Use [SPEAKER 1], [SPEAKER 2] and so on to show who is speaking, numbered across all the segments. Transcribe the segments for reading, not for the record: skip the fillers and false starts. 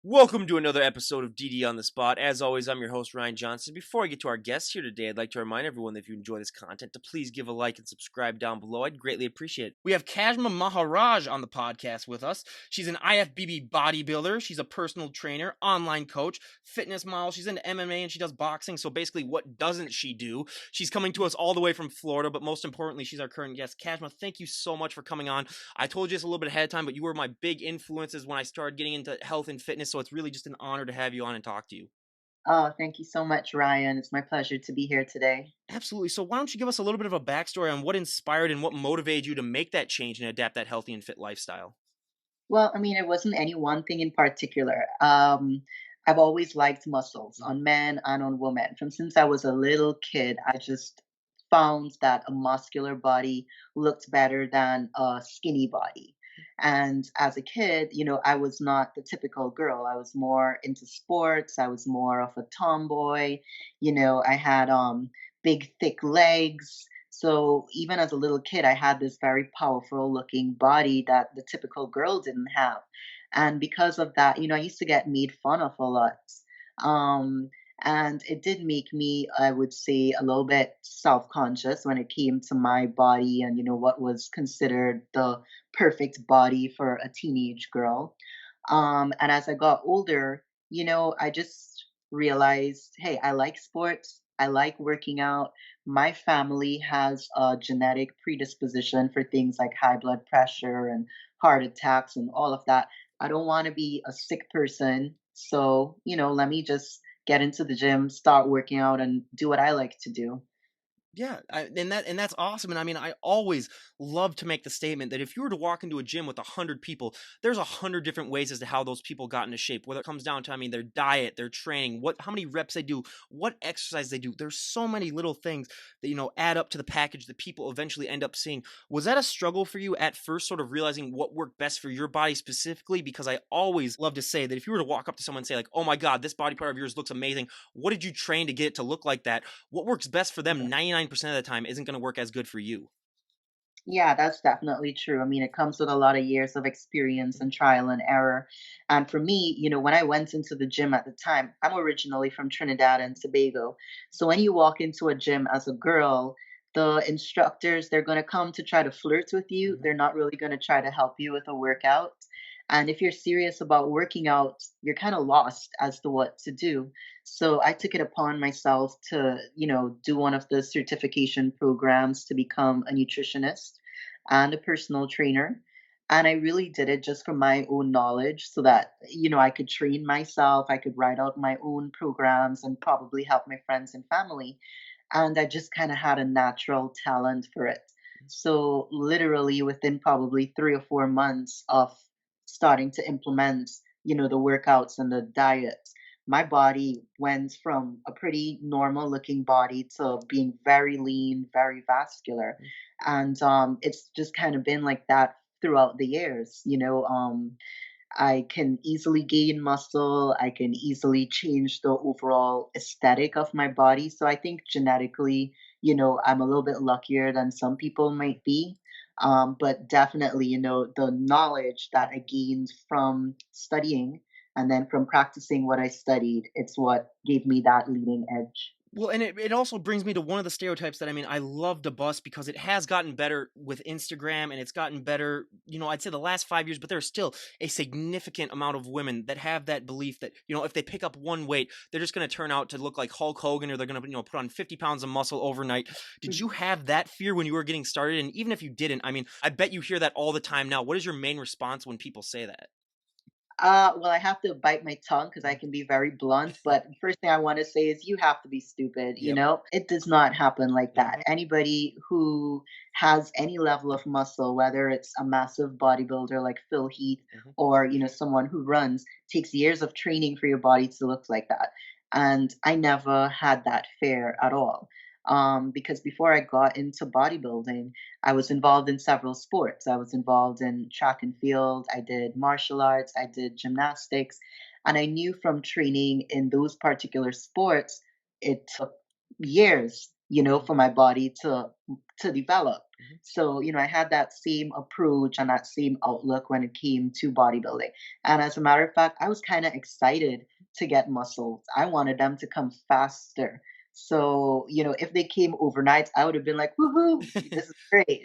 [SPEAKER 1] Welcome to another episode of DD on the Spot. As always, I'm your host, Ryan Johnson. Before I get to our guests here today, I'd like to remind everyone that if you enjoy this content, to please give a like and subscribe down below. I'd greatly appreciate it. We have Kashma Maharaj on the podcast with us. She's an IFBB bodybuilder. She's a personal trainer, online coach, fitness model. She's into MMA and she does boxing. So basically, what doesn't she do? She's coming to us all the way from Florida, but most importantly, she's our current guest. Kashma, thank you so much for coming on. I told you this a little bit ahead of time, but you were my big influences when I started getting into health and fitness. So it's really just an honor to have you on and talk to you.
[SPEAKER 2] Oh, thank you so much, Ryan. It's my pleasure to be here today.
[SPEAKER 1] Absolutely. So why don't you give us a little bit of a backstory on what inspired and what motivated you to make that change and adapt that healthy and fit lifestyle?
[SPEAKER 2] Well, I mean, it wasn't any one thing in particular. I've always liked muscles
[SPEAKER 1] Mhm.
[SPEAKER 2] on men and on women. From since I was a little kid, I just found that a muscular body looked better than a skinny body. And as a kid, I was not the typical girl. I was more into sports. I was more of a tomboy. I had big, thick legs. So even as a little kid, I had this very powerful looking body that the typical girl didn't have. And because of that, I used to get made fun of a lot. Um, and it did make me, I would say, a little bit self-conscious when it came to my body and, what was considered the perfect body for a teenage girl. And as I got older, I just realized, hey, I like sports. I like working out. My family has a genetic predisposition for things like high blood pressure and heart attacks and all of that. I don't want to be a sick person. So, let me just get into the gym, start working out, and do what I like to do.
[SPEAKER 1] Yeah, and that's awesome. And I mean, I always love to make the statement that if you were to walk into a gym with 100 people, there's 100 different ways as to how those people got into shape. Whether it comes down to, I mean, their diet, their training, how many reps they do, what exercise they do. There's so many little things that add up to the package that people eventually end up seeing. Was that a struggle for you at first, sort of realizing what worked best for your body specifically? Because I always love to say that if you were to walk up to someone and say like, "Oh my God, this body part of yours looks amazing. What did you train to get it to look like that?" What works best for them 99% of the time isn't going to work as good for you.
[SPEAKER 2] Yeah, that's definitely true. I mean, it comes with a lot of years of experience and trial and error. And for me, when I went into the gym at the time, I'm originally from Trinidad and Tobago. So when you walk into a gym as a girl, the instructors, they're going to come to try to flirt with you.
[SPEAKER 1] Mhm.
[SPEAKER 2] They're not really going to try to help you with a workout. And if you're serious about working out, you're kind of lost as to what to do. So I took it upon myself to, do one of the certification programs to become a nutritionist and a personal trainer. And I really did it just for my own knowledge so that, I could train myself, I could write out my own programs and probably help my friends and family. And I just kind of had a natural talent for it. So, literally, within probably 3 or 4 months of starting to implement, the workouts and the diet, my body went from a pretty normal looking body to being very lean, very vascular. And it's just kind of been like that throughout the years. I can easily gain muscle. I can easily change the overall aesthetic of my body. So I think genetically, I'm a little bit luckier than some people might be. But definitely, the knowledge that I gained from studying and then from practicing what I studied, it's what gave me that leading edge.
[SPEAKER 1] Well, and it also brings me to one of the stereotypes that, I mean, I love to bust because it has gotten better with Instagram and it's gotten better, I'd say the last 5 years, but there's still a significant amount of women that have that belief that, if they pick up one weight, they're just going to turn out to look like Hulk Hogan or they're going to, put on 50 pounds of muscle overnight. Did you have that fear when you were getting started? And even if you didn't, I mean, I bet you hear that all the time now. What is your main response when people say that?
[SPEAKER 2] Well, I have to bite my tongue because I can be very blunt. But first thing I want to say is you have to be stupid.
[SPEAKER 1] Yep.
[SPEAKER 2] It does not happen like that.
[SPEAKER 1] Mhm.
[SPEAKER 2] Anybody who has any level of muscle, whether it's a massive bodybuilder like Phil Heath
[SPEAKER 1] Mhm.
[SPEAKER 2] or, someone who runs, takes years of training for your body to look like that. And I never had that fear at all. Because before I got into bodybuilding, I was involved in several sports. I was involved in track and field, I did martial arts, I did gymnastics, and I knew from training in those particular sports, it took years, for my body to develop.
[SPEAKER 1] Mhm.
[SPEAKER 2] So, I had that same approach and that same outlook when it came to bodybuilding. And as a matter of fact, I was kind of excited to get muscles. I wanted them to come faster. So, if they came overnight, I would have been like, woohoo, this is great.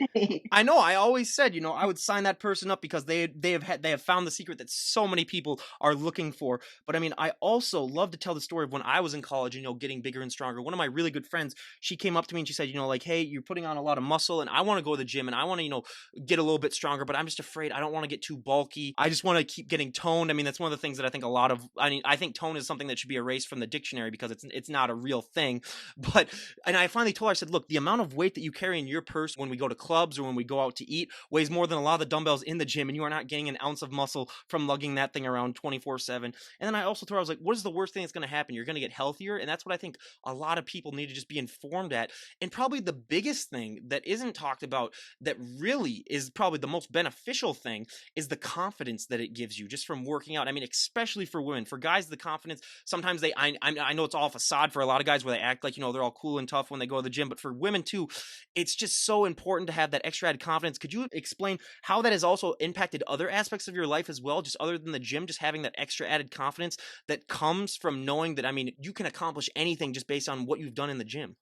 [SPEAKER 1] I know. I always said, I would sign that person up because they have found the secret that so many people are looking for. But I mean, I also love to tell the story of when I was in college, getting bigger and stronger. One of my really good friends, she came up to me and she said, like, hey, you're putting on a lot of muscle, and I want to go to the gym and I want to, get a little bit stronger, but I'm just afraid I don't want to get too bulky. I just want to keep getting toned. I mean, that's one of the things that I think a lot of. I mean, I think tone is something that should be erased from the dictionary because it's not a real thing. But and I finally told her, I said, look, the amount of weight that you carry in your purse when we go to clubs or when we go out to eat weighs more than a lot of the dumbbells in the gym, and you are not getting an ounce of muscle from lugging that thing around 24/7. And then I also told her, I was like, what is the worst thing that's going to happen? You're going to get healthier. And that's what I think a lot of people need to just be informed at. And probably the biggest thing that isn't talked about that really is probably the most beneficial thing is the confidence that it gives you just from working out. I mean, especially for women. For guys, the confidence, sometimes I know it's all facade for a lot of guys where they act like, they're all cool and tough when they go to the gym. But for women too, it's just so important to have that extra added confidence. Could you explain how that has also impacted other aspects of your life as well, just other than the gym, just having that extra added confidence that comes from knowing that, I mean, you can accomplish anything just based on what you've done in the gym?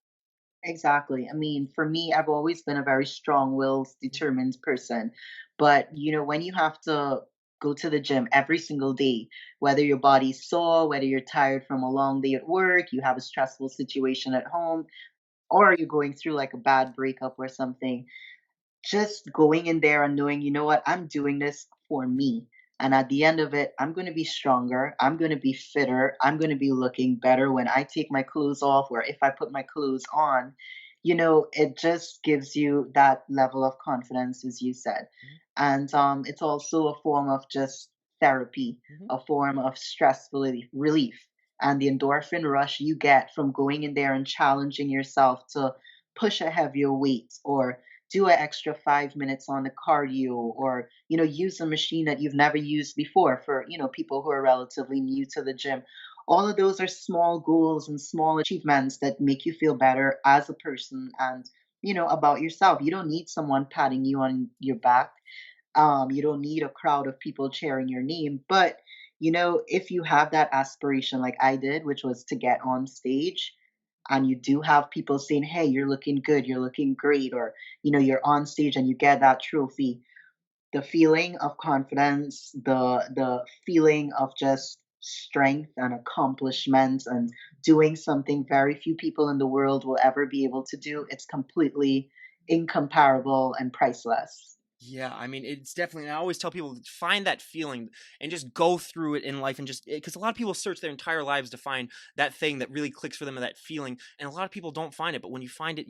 [SPEAKER 2] Exactly. I mean, for me, I've always been a very strong-willed,
[SPEAKER 1] Mhm.
[SPEAKER 2] determined person. But, when you have to go to the gym every single day, whether your body's sore, whether you're tired from a long day at work, you have a stressful situation at home, or you're going through like a bad breakup or something, just going in there and knowing, you know what, I'm doing this for me. And at the end of it, I'm going to be stronger. I'm going to be fitter. I'm going to be looking better when I take my clothes off or if I put my clothes on. It just gives you that level of confidence, as you said.
[SPEAKER 1] Mhm.
[SPEAKER 2] And it's also a form of just therapy,
[SPEAKER 1] Mhm.
[SPEAKER 2] a form of stress relief. And the endorphin rush you get from going in there and challenging yourself to push a heavier weight or do an extra 5 minutes on the cardio or use a machine that you've never used before for people who are relatively new to the gym. All of those are small goals and small achievements that make you feel better as a person and about yourself. You don't need someone patting you on your back. You don't need a crowd of people cheering your name. But if you have that aspiration like I did, which was to get on stage, and you do have people saying, "Hey, you're looking good, you're looking great," or you're on stage and you get that trophy, the feeling of confidence, the feeling of just strength and accomplishment and doing something very few people in the world will ever be able to do, it's completely incomparable and priceless.
[SPEAKER 1] Yeah, I mean, it's definitely. I always tell people to find that feeling and just go through it in life, and just because a lot of people search their entire lives to find that thing that really clicks for them, and that feeling, and a lot of people don't find it. But when you find it,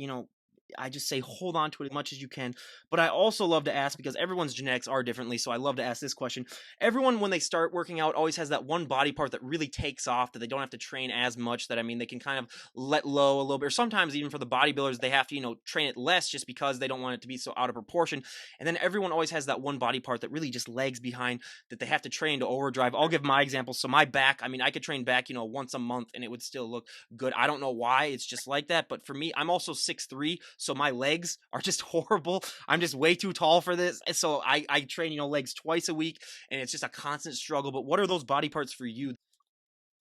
[SPEAKER 1] I just say hold on to it as much as you can. But I also love to ask because everyone's genetics are differently, so I love to ask this question. Everyone, when they start working out, always has that one body part that really takes off, that they don't have to train as much. That, I mean, they can kind of let low a little bit, or sometimes even for the bodybuilders, they have to train it less just because they don't want it to be so out of proportion. And then everyone always has that one body part that really just lags behind, that they have to train to overdrive. I'll give my example. So my back, I mean, I could train back, once a month and it would still look good. I don't know why it's just like that, but for me, I'm also 6'3", so my legs are just horrible. I'm just way too tall for this. So I train, legs twice a week, and it's just a constant struggle. But what are those body parts for you?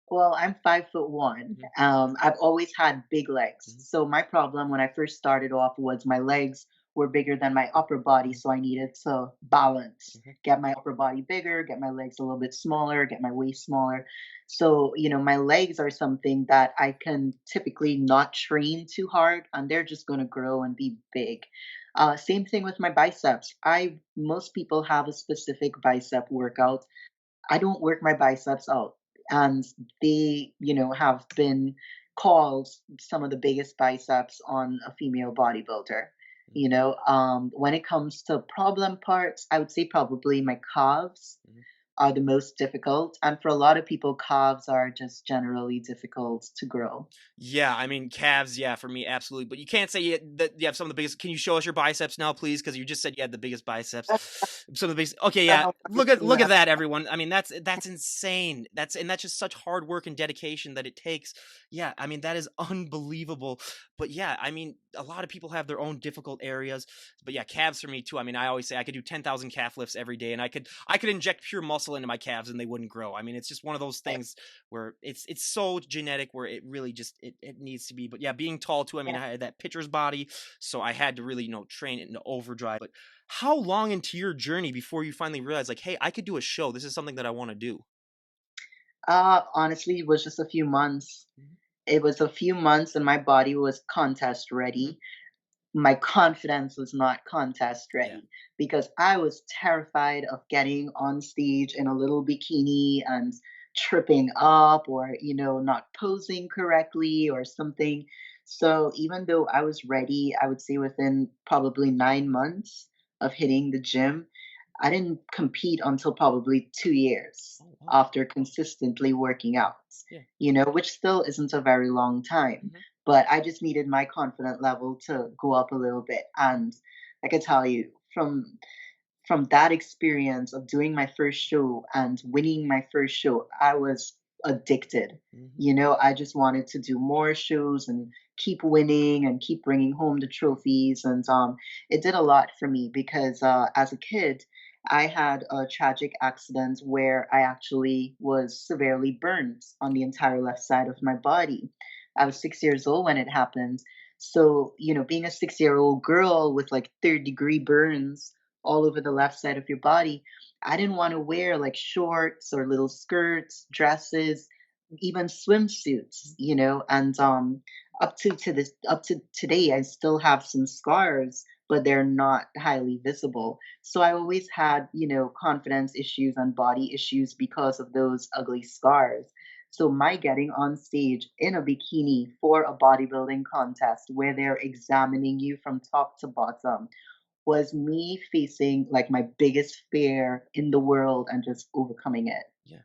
[SPEAKER 2] Well, I'm 5'1".
[SPEAKER 1] Mhm.
[SPEAKER 2] I've always had big legs.
[SPEAKER 1] Mhm.
[SPEAKER 2] So my problem when I first started off was my legs were bigger than my upper body.
[SPEAKER 1] Mhm.
[SPEAKER 2] So I needed to balance,
[SPEAKER 1] Mhm.
[SPEAKER 2] get my upper body bigger, get my legs a little bit smaller, get my waist smaller. So, my legs are something that I can typically not train too hard and they're just going to grow and be big. Same thing with my biceps. Most people have a specific bicep workout. I don't work my biceps out. And they, have been called some of the biggest biceps on a female bodybuilder. When it comes to problem parts, I would say probably my calves.
[SPEAKER 1] Mhm.
[SPEAKER 2] are the most difficult. And for a lot of people, calves are just generally difficult to grow.
[SPEAKER 1] Yeah, I mean calves. Yeah, for me, absolutely. But you can't say that you have some of the biggest. Can you show us your biceps now, please? Because you just said you had the biggest biceps. Some of the biggest. Okay,
[SPEAKER 2] I
[SPEAKER 1] yeah.
[SPEAKER 2] don't want to see
[SPEAKER 1] Look at
[SPEAKER 2] that.
[SPEAKER 1] that, everyone. I mean, that's insane. That's just such hard work and dedication that it takes. Yeah, I mean that is unbelievable. But yeah, I mean a lot of people have their own difficult areas. But yeah, calves for me too. I mean, I always say I could do 10,000 calf lifts every day, and I could inject pure muscle into my calves and they wouldn't grow. I mean, it's just one of those things where it's so genetic where it really just it needs to be. But yeah, being tall too. I mean,
[SPEAKER 2] Yeah.
[SPEAKER 1] I had that pitcher's body, so I had to really train it into overdrive. But how long into your journey before you finally realized like, hey, I could do a show? This is something that I want to do.
[SPEAKER 2] Honestly, it was just a few months.
[SPEAKER 1] Mhm.
[SPEAKER 2] It was a few months, and my body was contest
[SPEAKER 1] Mhm.
[SPEAKER 2] ready. My confidence was not contest
[SPEAKER 1] Yeah.
[SPEAKER 2] ready because I was terrified of getting on stage in a little bikini and tripping up or, not posing correctly or something. So even though I was ready, I would say within probably 9 months of hitting the gym, I didn't compete until probably 2 years
[SPEAKER 1] Oh wow.
[SPEAKER 2] after consistently working out,
[SPEAKER 1] Yeah.
[SPEAKER 2] which still isn't a very long time,
[SPEAKER 1] Mhm.
[SPEAKER 2] but I just needed my confident level to go up a little bit. And I can tell you from that experience of doing my first show and winning my first show, I was addicted.
[SPEAKER 1] Mhm.
[SPEAKER 2] I just wanted to do more shows and keep winning and keep bringing home the trophies. And it did a lot for me because as a kid, I had a tragic accident where I actually was severely burned on the entire left side of my body. I was 6 years old when it happened. So, being a 6 year old girl with like third-degree burns all over the left side of your body. I didn't want to wear like shorts or little skirts, dresses, even swimsuits, and up to today I still have some scars, but they're not highly visible. So I always had, confidence issues and body issues because of those ugly scars. So my getting on stage in a bikini for a bodybuilding contest where they're examining you from top to bottom was me facing like my biggest fear in the world and just overcoming it.
[SPEAKER 1] Yeah.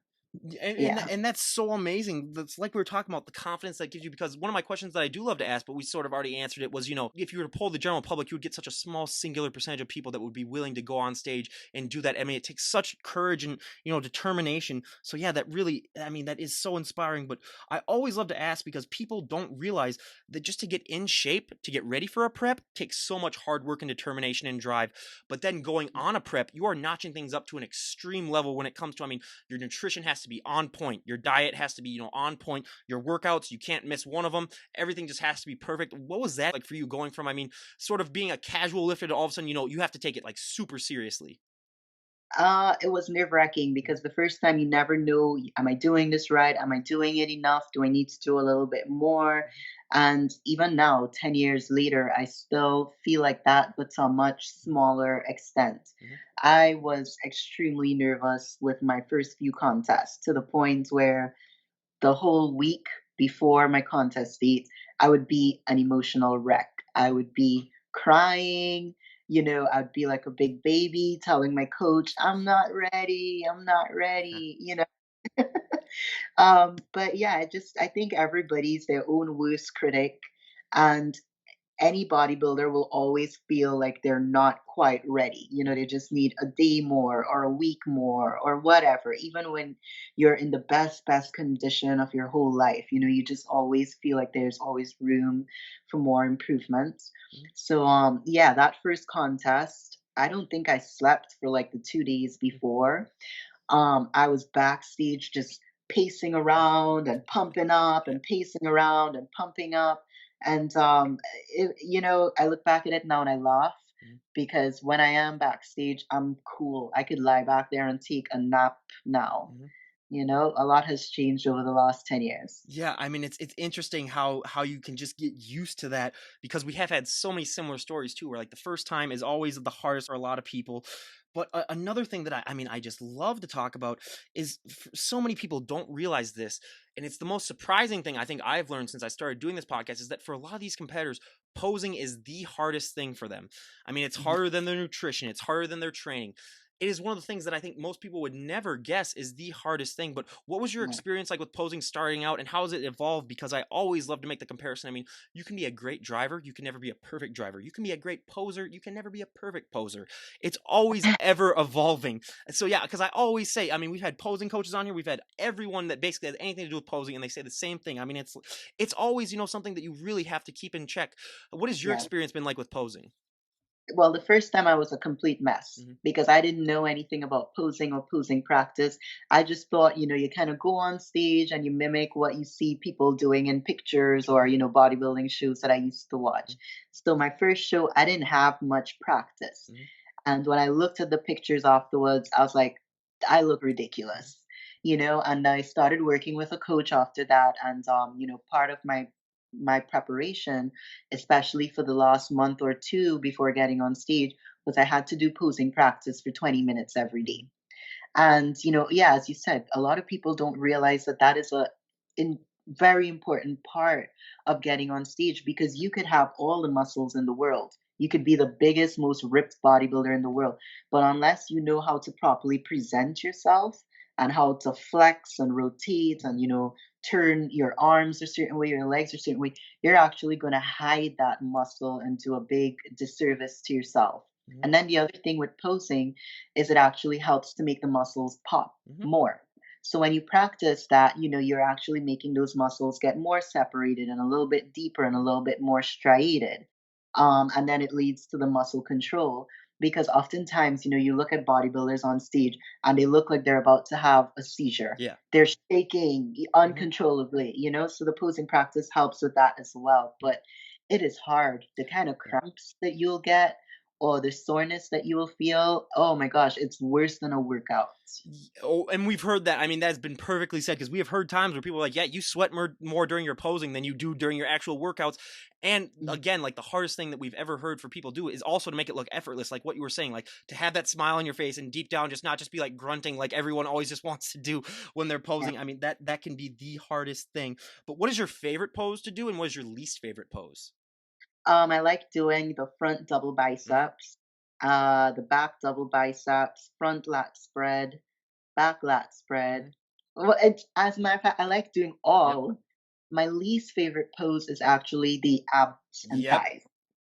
[SPEAKER 1] And
[SPEAKER 2] Yeah.
[SPEAKER 1] and that's so amazing. That's like we were talking about the confidence that gives you because one of my questions that I do love to ask, but we sort of already answered it was, if you were to poll the general public, you would get such a small singular percentage of people that would be willing to go on stage and do that. I mean, it takes such courage and, determination. So yeah, that really, I mean, that is so inspiring, but I always love to ask because people don't realize that just to get in shape, to get ready for a prep takes so much hard work and determination and drive. But then going on a prep, you are notching things up to an extreme level when it comes to, I mean, your nutrition has to be on point. Your diet has to be, on point. Your workouts, you can't miss one of them. Everything just has to be perfect. What was that like for you going from, I mean, sort of being a casual lifter to all of a sudden, you have to take it like super seriously?
[SPEAKER 2] It was nerve-wracking because the first time you never know, am I doing this right? Am I doing it enough? Do I need to do a little bit more? And even now, 10 years later, I still feel like that, but to a much smaller extent.
[SPEAKER 1] Mm-hmm.
[SPEAKER 2] I was extremely nervous with my first few contests to the point where the whole week before my contest date, I would be an emotional wreck. I would be crying, I'd be like a big baby telling my coach, I'm not ready, I'm not ready. But yeah, I think everybody's their own worst critic. And any bodybuilder will always feel like they're not quite ready. They just need a day more or a week more or whatever. Even when you're in the best condition of your whole life, you just always feel like there's always room for more improvement.
[SPEAKER 1] Mm-hmm.
[SPEAKER 2] So yeah, that first contest, I don't think I slept for like the 2 days before. I was backstage just pacing around and pumping up
[SPEAKER 1] Yeah.
[SPEAKER 2] and pacing around and pumping up. And I look back at it now and I laugh
[SPEAKER 1] Mm-hmm.
[SPEAKER 2] because when I am backstage, I'm cool. I could lie back there and take a nap now.
[SPEAKER 1] Mm-hmm.
[SPEAKER 2] A lot has changed over the last 10 years.
[SPEAKER 1] Yeah, I mean it's interesting how you can just get used to that because we have had so many similar stories too where like the first time is always the hardest for a lot of people. But another thing that I mean I just love to talk about is so many people don't realize this, and it's the most surprising thing I think I've learned since I started doing this podcast is that for a lot of these competitors, posing is the hardest thing for them. I mean, it's
[SPEAKER 2] Mhm.
[SPEAKER 1] harder than their nutrition, it's harder than their training. it is one of the things that I think most people would never guess is the hardest thing. But what was your
[SPEAKER 2] Yeah.
[SPEAKER 1] experience like with posing starting out, and how has it evolved? Because I always love to make the comparison. I mean, you can be a great driver, you can never be a perfect driver. You can be a great poser, you can never be a perfect poser. It's always ever evolving. So yeah, because I always say, I mean, we've had posing coaches on here, we've had everyone that basically has anything to do with posing, and they say the same thing. I mean, it's always, something that you really have to keep in check. What has your
[SPEAKER 2] Yeah.
[SPEAKER 1] experience been like with posing?
[SPEAKER 2] Well, the first time I was a complete mess
[SPEAKER 1] Hmm.
[SPEAKER 2] because I didn't know anything about posing or posing practice. I just thought, you kind of go on stage and you mimic what you see people doing in pictures or, bodybuilding shows that I used to watch. So my first show, I didn't have much practice.
[SPEAKER 1] Hmm.
[SPEAKER 2] And when I looked at the pictures afterwards, I was like, I look
[SPEAKER 1] Hmm.
[SPEAKER 2] ridiculous, and I started working with a coach after that. And, part of my preparation, especially for the last month or two before getting on stage, was I had to do posing practice for 20 minutes every
[SPEAKER 1] Hmm.
[SPEAKER 2] day. And, yeah, as you said, a lot of people don't realize that that is a in very important part of getting on stage because you could have all the muscles in the world. You could be the biggest, most ripped bodybuilder in the world. But unless you know how to properly present yourself and how to flex and rotate and, turn your arms a certain way, your legs a certain way, you're actually going to hide that muscle and do a big disservice to yourself.
[SPEAKER 1] Hmm.
[SPEAKER 2] And then the other thing with posing is it actually helps to make the muscles pop
[SPEAKER 1] Hmm.
[SPEAKER 2] more. So when you practice that, you're actually making those muscles get more separated and a little bit deeper and a little bit more striated. And then it leads to the muscle control. Because oftentimes, you look at bodybuilders on stage and they look like they're about to have a seizure.
[SPEAKER 1] Yeah.
[SPEAKER 2] They're shaking
[SPEAKER 1] Hmm.
[SPEAKER 2] uncontrollably, so the posing practice helps with that as well. But it is hard. The kind of
[SPEAKER 1] Yeah.
[SPEAKER 2] cramps that you'll get or the soreness that you will feel, oh my gosh, it's worse than a workout.
[SPEAKER 1] Oh, and we've heard that. I mean, that's been perfectly said because we have heard times where people are like, "Yeah, you sweat more during your posing than you do during your actual workouts." And
[SPEAKER 2] Mhm.
[SPEAKER 1] again, like the hardest thing that we've ever heard for people do is also to make it look effortless, like what you were saying, like to have that smile on your face and deep down, just not just be like grunting, like everyone always just wants to do when they're
[SPEAKER 2] Yeah.
[SPEAKER 1] posing. I mean, that can be the hardest thing. But what is your favorite pose to do, and what is your least favorite pose?
[SPEAKER 2] I like doing the front double
[SPEAKER 1] Hmm.
[SPEAKER 2] biceps, the back double biceps, front lat spread, back lat spread.
[SPEAKER 1] Hmm.
[SPEAKER 2] Well, as a matter of fact, I like doing
[SPEAKER 1] Yep.
[SPEAKER 2] all. My least favorite pose is actually the abs and
[SPEAKER 1] Yep.
[SPEAKER 2] thighs.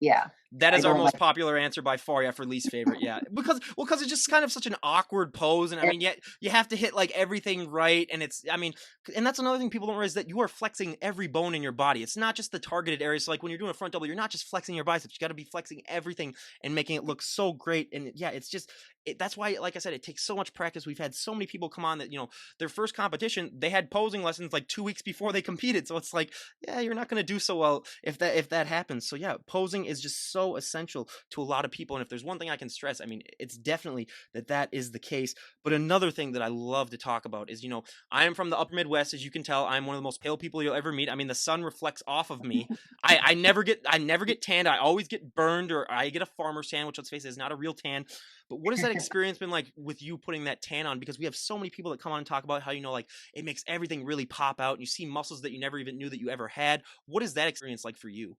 [SPEAKER 2] Yeah,
[SPEAKER 1] That
[SPEAKER 2] I
[SPEAKER 1] is our
[SPEAKER 2] don't
[SPEAKER 1] most
[SPEAKER 2] like
[SPEAKER 1] popular answer by far, yeah, for least favorite, yeah. Because it's just kind of such an awkward pose, and I
[SPEAKER 2] it.
[SPEAKER 1] mean, yet you have to hit like everything right, and it's, I mean, and that's another thing people don't realize that you are flexing every bone in your body. It's not just the targeted areas. So like when you're doing a front double, you're not just flexing your biceps. You got to be flexing everything and making it look so great. And yeah, it's just that's why, like I said, it takes so much practice. We've had so many people come on that their first competition they had posing lessons like 2 weeks before they competed. So it's like, yeah, you're not going to do so well if that happens. So yeah, posing is just so essential to a lot of people. And if there's one thing I can stress, I mean, it's definitely that is the case. But another thing that I love to talk about is, I am from the upper Midwest. As you can tell, I'm one of the most pale people you'll ever meet. I mean, the sun reflects off of me. I never get tanned. I always get burned, or I get a farmer's tan, which let's face it is not a real tan. But what has that experience been like with you putting that tan on? Because we have so many people that come on and talk about how, like it makes everything really pop out and you see muscles that you never even knew that you ever had. What is that experience like for you?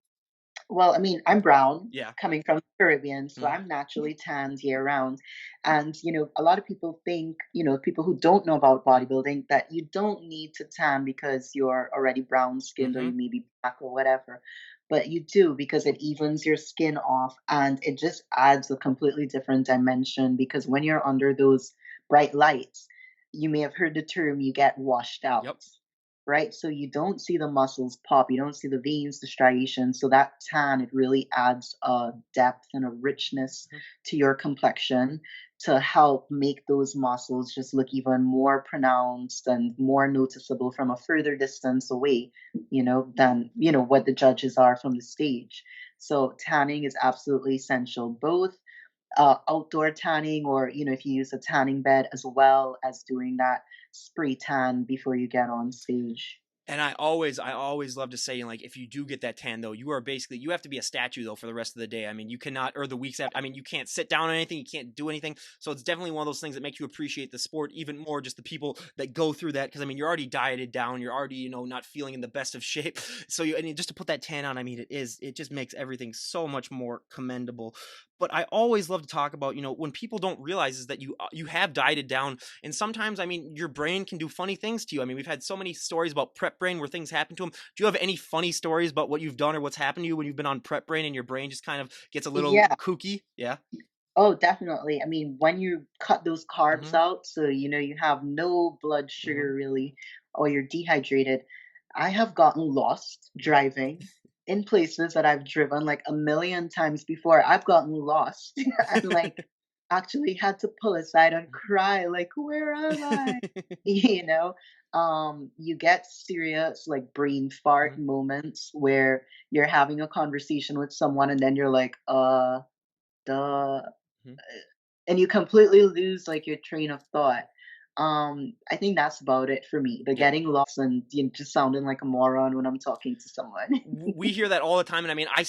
[SPEAKER 2] Well, I mean, I'm brown
[SPEAKER 1] Yeah.
[SPEAKER 2] coming from the Caribbean, so
[SPEAKER 1] Hmm.
[SPEAKER 2] I'm naturally tanned year round. And, a lot of people think, people who don't know about bodybuilding, that you don't need to tan because you're already brown skinned or
[SPEAKER 1] Hmm.
[SPEAKER 2] you may be black or whatever. But you do because it evens your skin off and it just adds a completely different dimension because when you're under those bright lights, you may have heard the term you get washed out,
[SPEAKER 1] Yep.
[SPEAKER 2] right? So you don't see the muscles pop, you don't see the veins, the striations. So that tan, it really adds a depth and a richness
[SPEAKER 1] Mhm.
[SPEAKER 2] to your complexion to help make those muscles just look even more pronounced and more noticeable from a further distance away, than, what the judges are from the stage. So tanning is absolutely essential, both outdoor tanning or if you use a tanning bed as well as doing that spray tan before you get on stage.
[SPEAKER 1] And I always love to say, like, if you do get that tan, though, you have to be a statue, though, for the rest of the day. I mean, you cannot, or the weeks after, I mean, you can't sit down on anything, you can't do anything. So it's definitely one of those things that make you appreciate the sport even more, just the people that go through that. Cause I mean, you're already dieted down, you're already, not feeling in the best of shape. So just to put that tan on, I mean, it just makes everything so much more commendable. But I always love to talk about, when people don't realize is that you have dieted down, and sometimes, I mean, your brain can do funny things to you. I mean, we've had so many stories about prep brain where things happen to them. Do you have any funny stories about what you've done or what's happened to you when you've been on prep brain and your brain just kind of gets a little
[SPEAKER 2] Yeah.
[SPEAKER 1] kooky? Yeah.
[SPEAKER 2] Oh, definitely. I mean, when you cut those carbs
[SPEAKER 1] Mhm.
[SPEAKER 2] out, so you have no blood
[SPEAKER 1] Mhm.
[SPEAKER 2] sugar really, or you're dehydrated. I have gotten lost
[SPEAKER 1] Mhm.
[SPEAKER 2] driving in places that I've driven like a million times before. I've gotten lost and like actually had to pull aside and cry, like, where am I? You know, you get serious like brain fart
[SPEAKER 1] Mhm.
[SPEAKER 2] moments where you're having a conversation with someone and then you're like, duh,
[SPEAKER 1] Mhm.
[SPEAKER 2] and you completely lose like your train of thought. I think that's about it for me. The
[SPEAKER 1] Yeah.
[SPEAKER 2] getting lost and just sounding like a moron when I'm talking to someone.
[SPEAKER 1] We hear that all the time, and I mean, I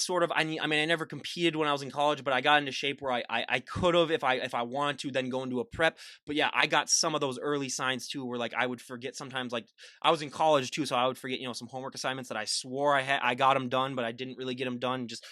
[SPEAKER 1] mean, I never competed when I was in college, but I got into shape where I could have, if I wanted to, then go into a prep. But yeah, I got some of those early signs too, where like I would forget sometimes. Like I was in college too, so I would forget, some homework assignments that I swore I got them done, but I didn't really get them done. Just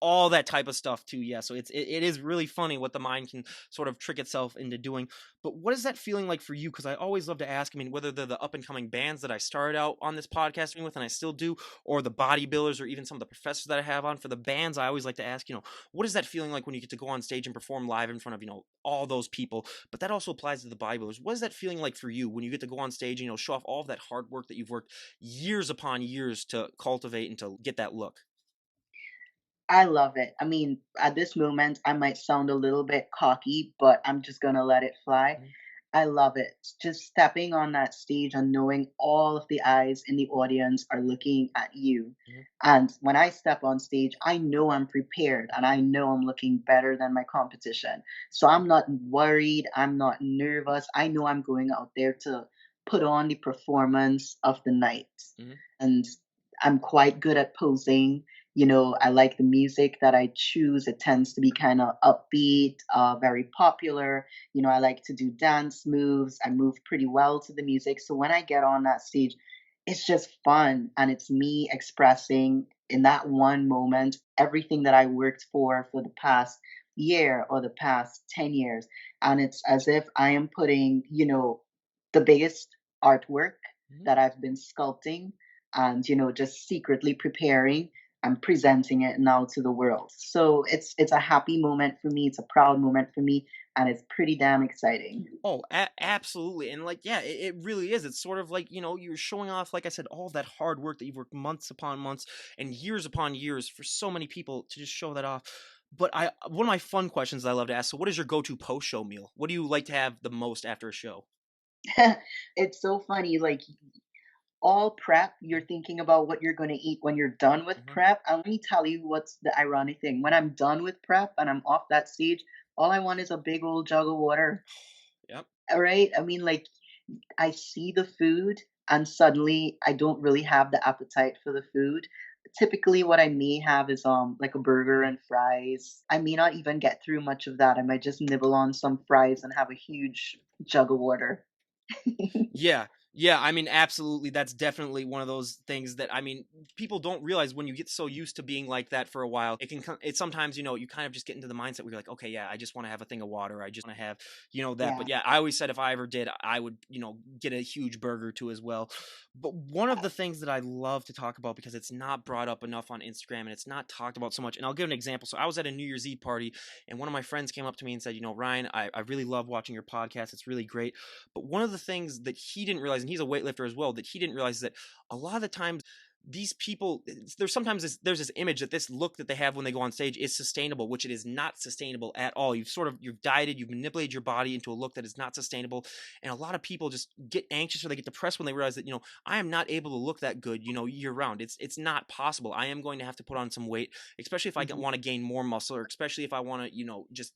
[SPEAKER 1] all that type of stuff too. Yeah, so it is really funny what the mind can sort of trick itself into doing. But what is that feeling like for you? Because I always love to ask. I mean, whether they're the up and coming bands that I started out on this podcasting with, and I still do, or the bodybuilders, or even some of the professors that I have on. For the bands, I always like to ask, what is that feeling like when you get to go on stage and perform live in front of, all those people? But that also applies to the bodybuilders. What is that feeling like for you when you get to go on stage and, show off all of that hard work that you've worked years upon years to cultivate and to get that look?
[SPEAKER 2] I love it. I mean, at this moment, I might sound a little bit cocky, but I'm just gonna let it fly.
[SPEAKER 1] Mhm.
[SPEAKER 2] I love it. Just stepping on that stage and knowing all of the eyes in the audience are looking at you.
[SPEAKER 1] Mhm.
[SPEAKER 2] And when I step on stage, I know I'm prepared and I know I'm looking better than my competition. So I'm not worried. I'm not nervous. I know I'm going out there to put on the performance of the night.
[SPEAKER 1] Mhm.
[SPEAKER 2] And I'm quite good at posing. I like the music that I choose. It tends to be kind of upbeat, very popular. I like to do dance moves. I move pretty well to the music. So when I get on that stage, it's just fun. And it's me expressing in that one moment everything that I worked for the past year or the past 10 years. And it's as if I am putting, the biggest artwork
[SPEAKER 1] Mhm.
[SPEAKER 2] that I've been sculpting and, just secretly preparing and presenting it now to the world. So it's a happy moment for me. It's a proud moment for me, and it's pretty damn exciting.
[SPEAKER 1] Oh, absolutely. And like, yeah, it really is. It's sort of like, you're showing off, like I said, all that hard work that you've worked months upon months and years upon years for so many people to just show that off. But one of my fun questions that I love to ask. So, what is your go-to post-show meal? What do you like to have the most after a show?
[SPEAKER 2] It's so funny. Like all prep, you're thinking about what you're going to eat when you're done with
[SPEAKER 1] Mm-hmm.
[SPEAKER 2] prep. And let me tell you what's the ironic thing. When I'm done with prep and I'm off that stage, all I want is a big old jug of water.
[SPEAKER 1] Yep.
[SPEAKER 2] All right. I mean, like, I see the food and suddenly I don't really have the appetite for the food. Typically what I may have is like a burger and fries. I may not even get through much of that. I might just nibble on some fries and have a huge jug of water.
[SPEAKER 1] Yeah. Yeah, I mean, absolutely. That's definitely one of those things that, I mean, people don't realize when you get so used to being like that for a while. It sometimes, you kind of just get into the mindset where you're like, okay, yeah, I just want to have a thing of water. I just want to have, that.
[SPEAKER 2] Yeah.
[SPEAKER 1] But yeah, I always said if I ever did, I would, get a huge burger too as well. But one of the things that I love to talk about because it's not brought up enough on Instagram and it's not talked about so much. And I'll give an example. So I was at a New Year's Eve party and one of my friends came up to me and said, Ryan, I really love watching your podcast. It's really great. But one of the things that he didn't realize, and he's a weightlifter as well, that he didn't realize is that a lot of the times these people, there's this image that this look that they have when they go on stage is sustainable, which it is not sustainable at all. You've dieted, you've manipulated your body into a look that is not sustainable, and a lot of people just get anxious or they get depressed when they realize that I am not able to look that good year round. It's not possible. I am going to have to put on some weight, especially if I
[SPEAKER 2] Mhm.
[SPEAKER 1] want to gain more muscle, or especially if I want to just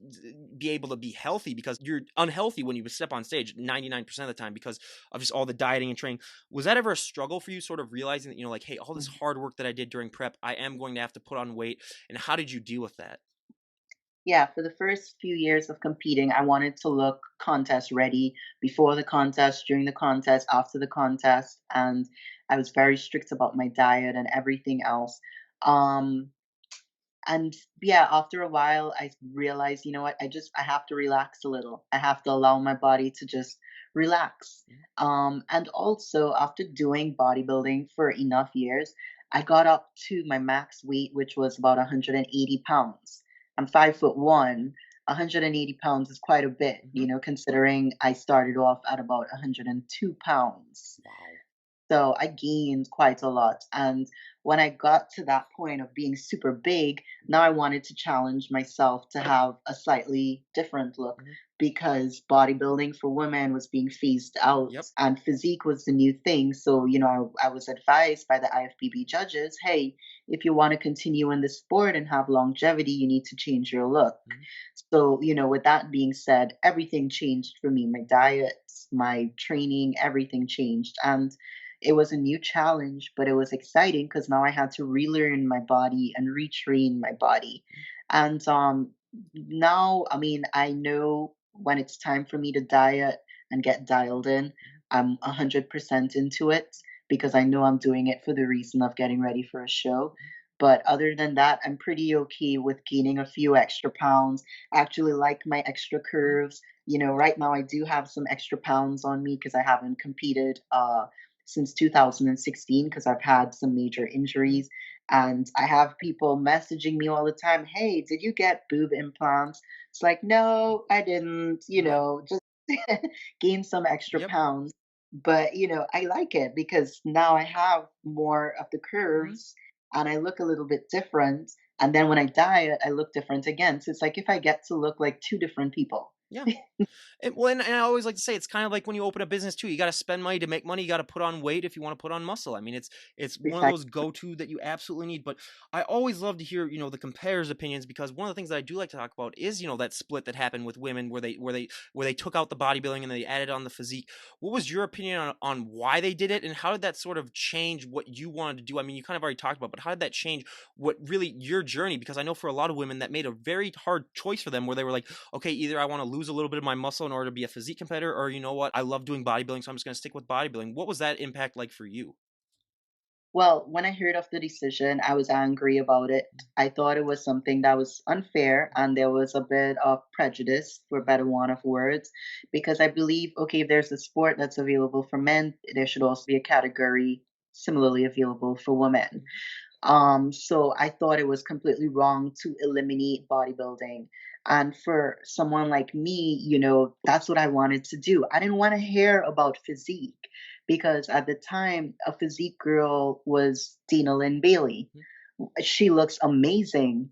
[SPEAKER 1] be able to be healthy, because you're unhealthy when you step on stage 99% of the time because of just all the dieting and training. Was that ever a struggle for you, sort of realizing that, like, hey, all this
[SPEAKER 2] Mhm.
[SPEAKER 1] hard work that I did during prep, I am going to have to put on weight? And how did you deal with that?
[SPEAKER 2] Yeah, for the first few years of competing, I wanted to look contest ready before the contest, during the contest, after the contest, and I was very strict about my diet and everything else. Um, And yeah, after a while, I realized, you know what, I have to relax a little. I have to allow my body to just relax.
[SPEAKER 1] Mhm.
[SPEAKER 2] And also after doing bodybuilding for enough years, I got up to my max weight, which was about 180 pounds. I'm 5'1". 180 pounds is quite a bit,
[SPEAKER 1] Mhm.
[SPEAKER 2] considering I started off at about 102 pounds.
[SPEAKER 1] Wow.
[SPEAKER 2] So I gained quite a lot. And when I got to that point of being super big, now I wanted to challenge myself to have a slightly different look
[SPEAKER 1] Mhm.
[SPEAKER 2] because bodybuilding for women was being phased out
[SPEAKER 1] Yep.
[SPEAKER 2] and physique was the new thing. So, I was advised by the IFBB judges, hey, if you want to continue in this sport and have longevity, you need to change your look.
[SPEAKER 1] Mhm.
[SPEAKER 2] So, with that being said, everything changed for me. My diet, my training, everything changed. And it was a new challenge, but it was exciting because now I had to relearn my body and retrain my body. And now, I mean, I know when it's time for me to diet and get dialed in,
[SPEAKER 1] Mhm.
[SPEAKER 2] I'm 100% into it because I know I'm doing it for the reason of getting ready for a show. But other than that, I'm pretty okay with gaining a few extra pounds. I actually like my extra
[SPEAKER 1] Mhm.
[SPEAKER 2] curves. Right now I do have some extra pounds on me because I haven't competed since 2016 because I've had some major
[SPEAKER 1] Mhm.
[SPEAKER 2] injuries. And I have people messaging me all the time, hey, did you get boob implants? It's like, no, I didn't,
[SPEAKER 1] Right.
[SPEAKER 2] just gain some extra
[SPEAKER 1] Yep.
[SPEAKER 2] pounds. But, I like it because now I have more of the
[SPEAKER 1] Mhm.
[SPEAKER 2] curves and I look a little bit different. And then when I diet, I look different again. So it's like if I get to look like two different people.
[SPEAKER 1] Yeah. And I always like to say it's kind of like when you open a business too. You got to spend money to make money. You got to put on weight if you want to put on muscle. I mean, it's one of
[SPEAKER 2] Exactly.
[SPEAKER 1] those go to that you absolutely need. But I always love to hear the comparers' opinions because one of the things that I do like to talk about is that split that happened with women where they took out the bodybuilding and they added on the physique. What was your opinion on why they did it and how did that sort of change what you wanted to do? I mean, you kind of already talked about, but how did that change what really your journey? Because I know for a lot of women that made a very hard choice for them where they were like, okay, either I want to lose a little bit of my muscle in order to be a physique competitor, or you know what, I love doing bodybuilding, so I'm just going to stick with bodybuilding. What was that impact like for you?
[SPEAKER 2] Well, when I heard of the decision, I was angry about it. I thought it was something that was unfair and there was a bit of prejudice, for better want of words, because I believe, okay, if there's a sport that's available for men, there should also be a category similarly available for women. So I thought it was completely wrong to eliminate bodybuilding. And for someone like me, that's what I wanted to do. I didn't want to hear about physique because at the time, a physique girl was Dina Lynn Bailey. She looks amazing,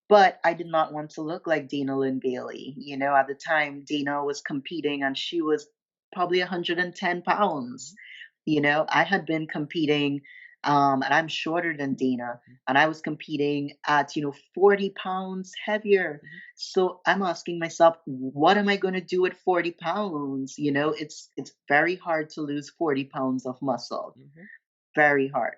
[SPEAKER 2] but I did not want to look like Dana Lynn Bailey. At the time, Dana was competing and she was probably 110 pounds. I had been competing, and I'm shorter than Dana, and I was competing at, 40 pounds heavier. So I'm asking myself, what am I going to do at 40 pounds? It's very hard to lose 40 pounds of muscle, very hard.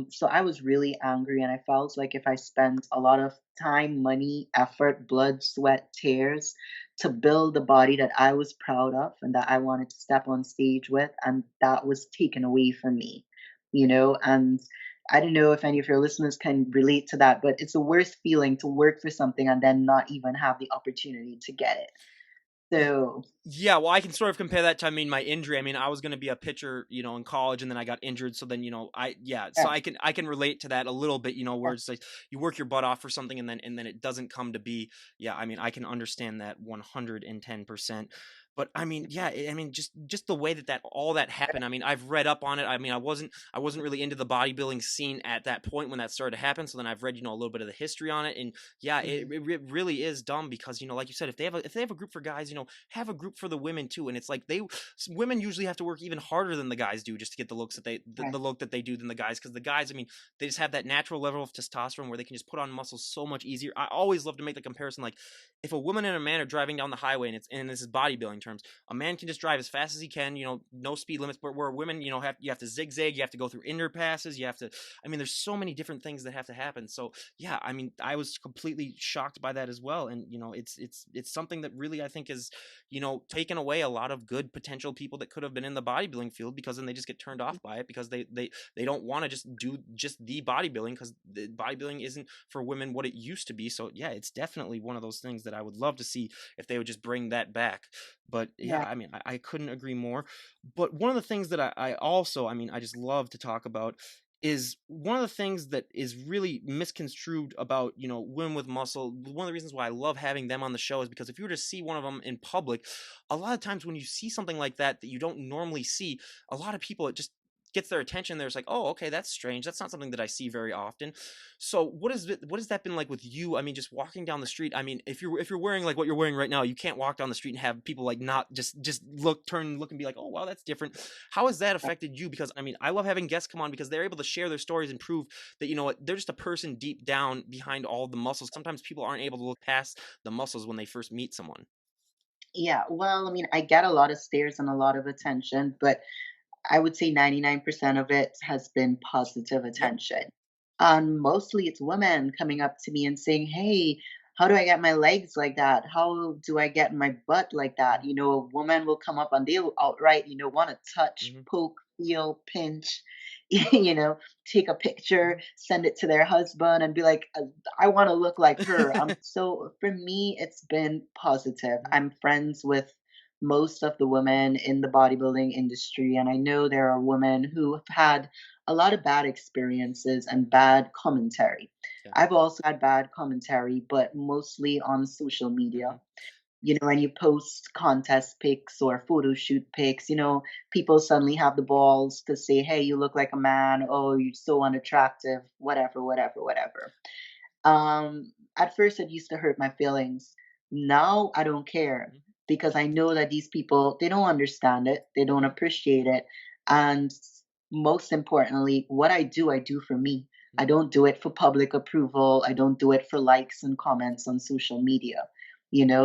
[SPEAKER 2] So I was really angry, and I felt like if I spent a lot of time, money, effort, blood, sweat, tears to build the body that I was proud of and that I wanted to step on stage with, and that was taken away from me, and I don't know if any of your listeners can relate to that, but it's the worst feeling to work for something and then not even have the opportunity to get it. So,
[SPEAKER 1] Yeah, well, I can sort of compare that to, I mean, my injury. I mean, I was going to be a pitcher, in college, and then I got injured. So then, so
[SPEAKER 2] yeah,
[SPEAKER 1] I can relate to that a little bit,
[SPEAKER 2] yeah,
[SPEAKER 1] where it's like you work your butt off for something, and then it doesn't come to be. Yeah, I mean, I can understand that 110%. But I mean, yeah, I mean, just the way that all that happened. I mean, I've read up on it. I mean, I wasn't really into the bodybuilding scene at that point when that started to happen. So then I've read, a little bit of the history on it, and yeah, it,
[SPEAKER 2] mhm,
[SPEAKER 1] it, it really is dumb because like you said, if they have a group for guys, have a group for the women too. And it's like women usually have to work even harder than the guys do just to get the looks that the
[SPEAKER 2] right,
[SPEAKER 1] look that they do than the guys. Because the guys, I mean, they just have that natural level of testosterone where they can just put on muscles so much easier. I always love to make the comparison, like if a woman and a man are driving down the highway and this is bodybuilding, terms. A man can just drive as fast as he can, no speed limits, but where women, you have to zigzag, you have to go through underpasses, you have to, I mean, there's so many different things that have to happen. So yeah, I mean, I was completely shocked by that as well. And it's something that really I think is, taken away a lot of good potential people that could have been in the bodybuilding field, because then they just get turned off by it because they don't want to just do just the bodybuilding, because the bodybuilding isn't for women what it used to be. So yeah, it's definitely one of those things that I would love to see if they would just bring that back. But yeah,
[SPEAKER 2] Yeah.
[SPEAKER 1] I mean, I couldn't agree more. But one of the things that I also, I mean, I just love to talk about is one of the things that is really misconstrued about, women with muscle. One of the reasons why I love having them on the show is because if you were to see one of them in public, a lot of times when you see something like that you don't normally see, a lot of people, it just gets their attention. There's like, oh, okay, that's strange. That's not something that I see very often. So what has that been like with you? I mean, just walking down the street. I mean, if you're wearing like what you're wearing right now, you can't walk down the street and have people like not just look and be like, oh wow, that's different. How has that affected you? Because I mean, I love having guests come on because they're able to share their stories and prove that, what, they're just a person deep down behind all the muscles. Sometimes people aren't able to look past the muscles when they first meet someone.
[SPEAKER 2] Yeah. Well, I mean, I get a lot of stares and a lot of attention, but I would say 99% of it has been positive
[SPEAKER 1] Yep.
[SPEAKER 2] attention. Mostly it's women coming up to me and saying, "Hey, how do I get my legs like that? How do I get my butt like that?" A woman will come up and they'll outright, want to touch,
[SPEAKER 1] Hmm.
[SPEAKER 2] poke, feel, pinch, you know, take a picture, send it to their husband and be like, "I want to look like her." So for me, it's been positive.
[SPEAKER 1] Hmm.
[SPEAKER 2] I'm friends with most of the women in the bodybuilding industry. And I know there are women who have had a lot of bad experiences and bad commentary.
[SPEAKER 1] Yeah.
[SPEAKER 2] I've also had bad commentary, but mostly on social media.
[SPEAKER 1] Hmm.
[SPEAKER 2] When you post contest pics or photo shoot pics, people suddenly have the balls to say, "Hey, you look like a man. Oh, you're so unattractive," whatever, whatever, whatever. At first, it used to hurt my feelings. Now I don't care
[SPEAKER 1] Hmm.
[SPEAKER 2] because I know that these people, they don't understand it, they don't
[SPEAKER 1] Hmm.
[SPEAKER 2] appreciate it. And most importantly, what I do for me. I
[SPEAKER 1] Hmm.
[SPEAKER 2] don't do it for public approval. I don't do it for likes and comments on social media.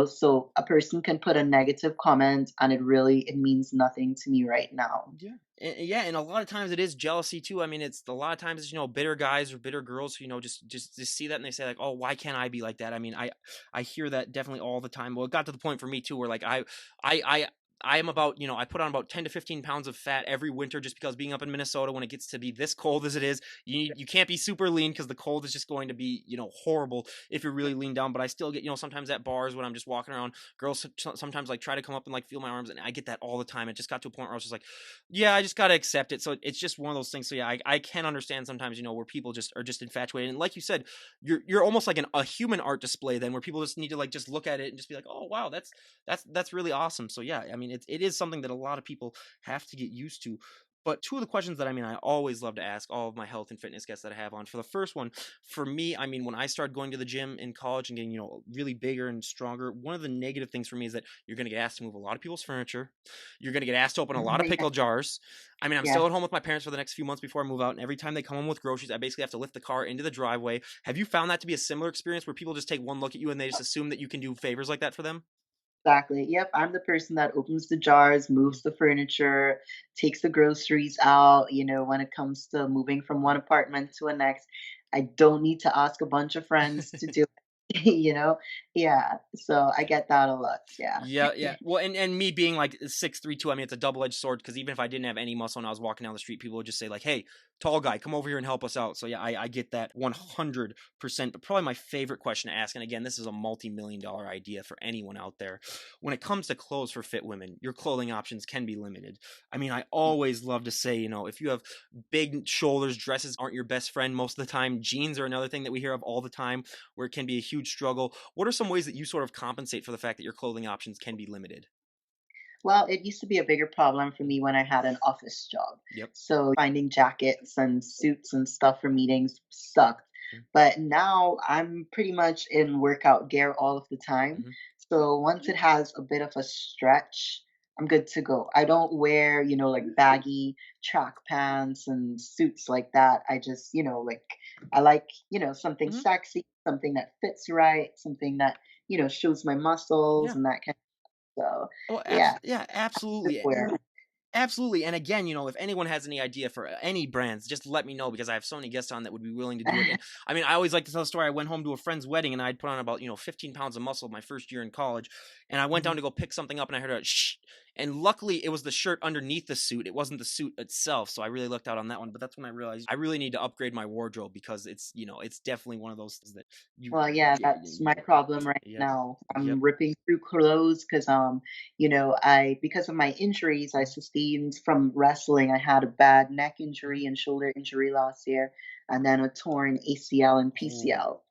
[SPEAKER 2] So a person can put a negative comment and it means nothing to me right now.
[SPEAKER 1] Yeah. Yeah, and a lot of times it is jealousy too. I mean, it's a lot of times it's, bitter guys or bitter girls who, just see that and they say like, "Oh, why can't I be like that?" I mean, I hear that definitely all the time. Well, it got to the point for me too where like I I I am about, I put on about 10 to 15 pounds of fat every winter just because being up in Minnesota when it gets to be this cold as it is, you can't be super lean because the cold is just going to be, horrible if you're really lean down. But I still get, sometimes at bars when I'm just walking around, girls sometimes like try to come up and like feel my arms, and I get that all the time. It just got to a point where I was just like, yeah, I just gotta accept it. So it's just one of those things. So yeah, I can understand sometimes, where people just are just infatuated. And like you said, you're almost like a human art display then, where people just need to like just look at it and just be like, oh wow, that's really awesome. So yeah, I mean it is something that a lot of people have to get used to. But two of the questions that I mean I always love to ask all of my health and fitness guests that I have on. For the first one, for me, I mean when I started going to the gym in college and getting, really bigger and stronger, one of the negative things for me is that you're gonna get asked to move a lot of people's furniture. You're gonna get asked to open a lot of
[SPEAKER 2] Yeah.
[SPEAKER 1] pickle jars. I mean, I'm still
[SPEAKER 2] Yes.
[SPEAKER 1] at home with my parents for the next few months before I move out, and every time they come home with groceries, I basically have to lift the car into the driveway. Have you found that to be a similar experience where people just take one look at you and they just assume that you can do favors like that for them?
[SPEAKER 2] Exactly. Yep, I'm the person that opens the jars, moves the furniture, takes the groceries out, when it comes to moving from one apartment to a next. I don't need to ask a bunch of friends to do it, you know? Yeah, so I get that a lot, yeah.
[SPEAKER 1] Yeah, yeah. Well, and me being like 6'3" 2, I mean, it's a double edged sword because even if I didn't have any muscle and I was walking down the street, people would just say like, "Hey, tall guy, come over here and help us out." So yeah, I get that 100%. But probably my favorite question to ask, and again, this is a multi-million-dollar idea for anyone out there. When it comes to clothes for fit women, your clothing options can be limited. I mean, I always love to say, if you have big shoulders, dresses aren't your best friend most of the time. Jeans are another thing that we hear of all the time, where it can be a huge struggle. What are some ways that you sort of compensate for the fact that your clothing options can be limited?
[SPEAKER 2] Well, it used to be a bigger problem for
[SPEAKER 1] Mm.
[SPEAKER 2] me when I had an office job.
[SPEAKER 1] Yep.
[SPEAKER 2] So finding jackets and suits and stuff for meetings sucked.
[SPEAKER 1] Mm.
[SPEAKER 2] But now I'm pretty much in workout gear all of the time.
[SPEAKER 1] Mhm.
[SPEAKER 2] So once it has a bit of a stretch, I'm good to go. I don't wear, like baggy track pants and suits like that. I just, like I like, something
[SPEAKER 1] Mhm.
[SPEAKER 2] sexy, something that fits right, something that, shows my muscles
[SPEAKER 1] Yeah.
[SPEAKER 2] and that kind. So,
[SPEAKER 1] Oh,
[SPEAKER 2] yeah,
[SPEAKER 1] yeah, absolutely.
[SPEAKER 2] footwear.
[SPEAKER 1] Absolutely. And again, if anyone has any idea for any brands, just let me know because I have so many guests on that would be willing to do it. And I mean, I always like to tell the story. I went home to a friend's wedding and I'd put on about, 15 pounds of muscle my first year in college. And I went down
[SPEAKER 2] Mhm.
[SPEAKER 1] to go pick something up and I heard a shh. And luckily it was the shirt underneath the suit. It wasn't the suit itself. So I really looked out on that one. But that's when I realized I really need to upgrade my wardrobe because it's definitely one of those things that you,
[SPEAKER 2] Well, yeah,
[SPEAKER 1] yeah,
[SPEAKER 2] that's my problem right
[SPEAKER 1] yep,
[SPEAKER 2] now.
[SPEAKER 1] yep,
[SPEAKER 2] I'm ripping through clothes because, I because of my injuries I sustained from wrestling. I had a bad neck
[SPEAKER 1] mhm.
[SPEAKER 2] injury and shoulder injury last year, and then a torn ACL and
[SPEAKER 1] Oh,
[SPEAKER 2] PCL.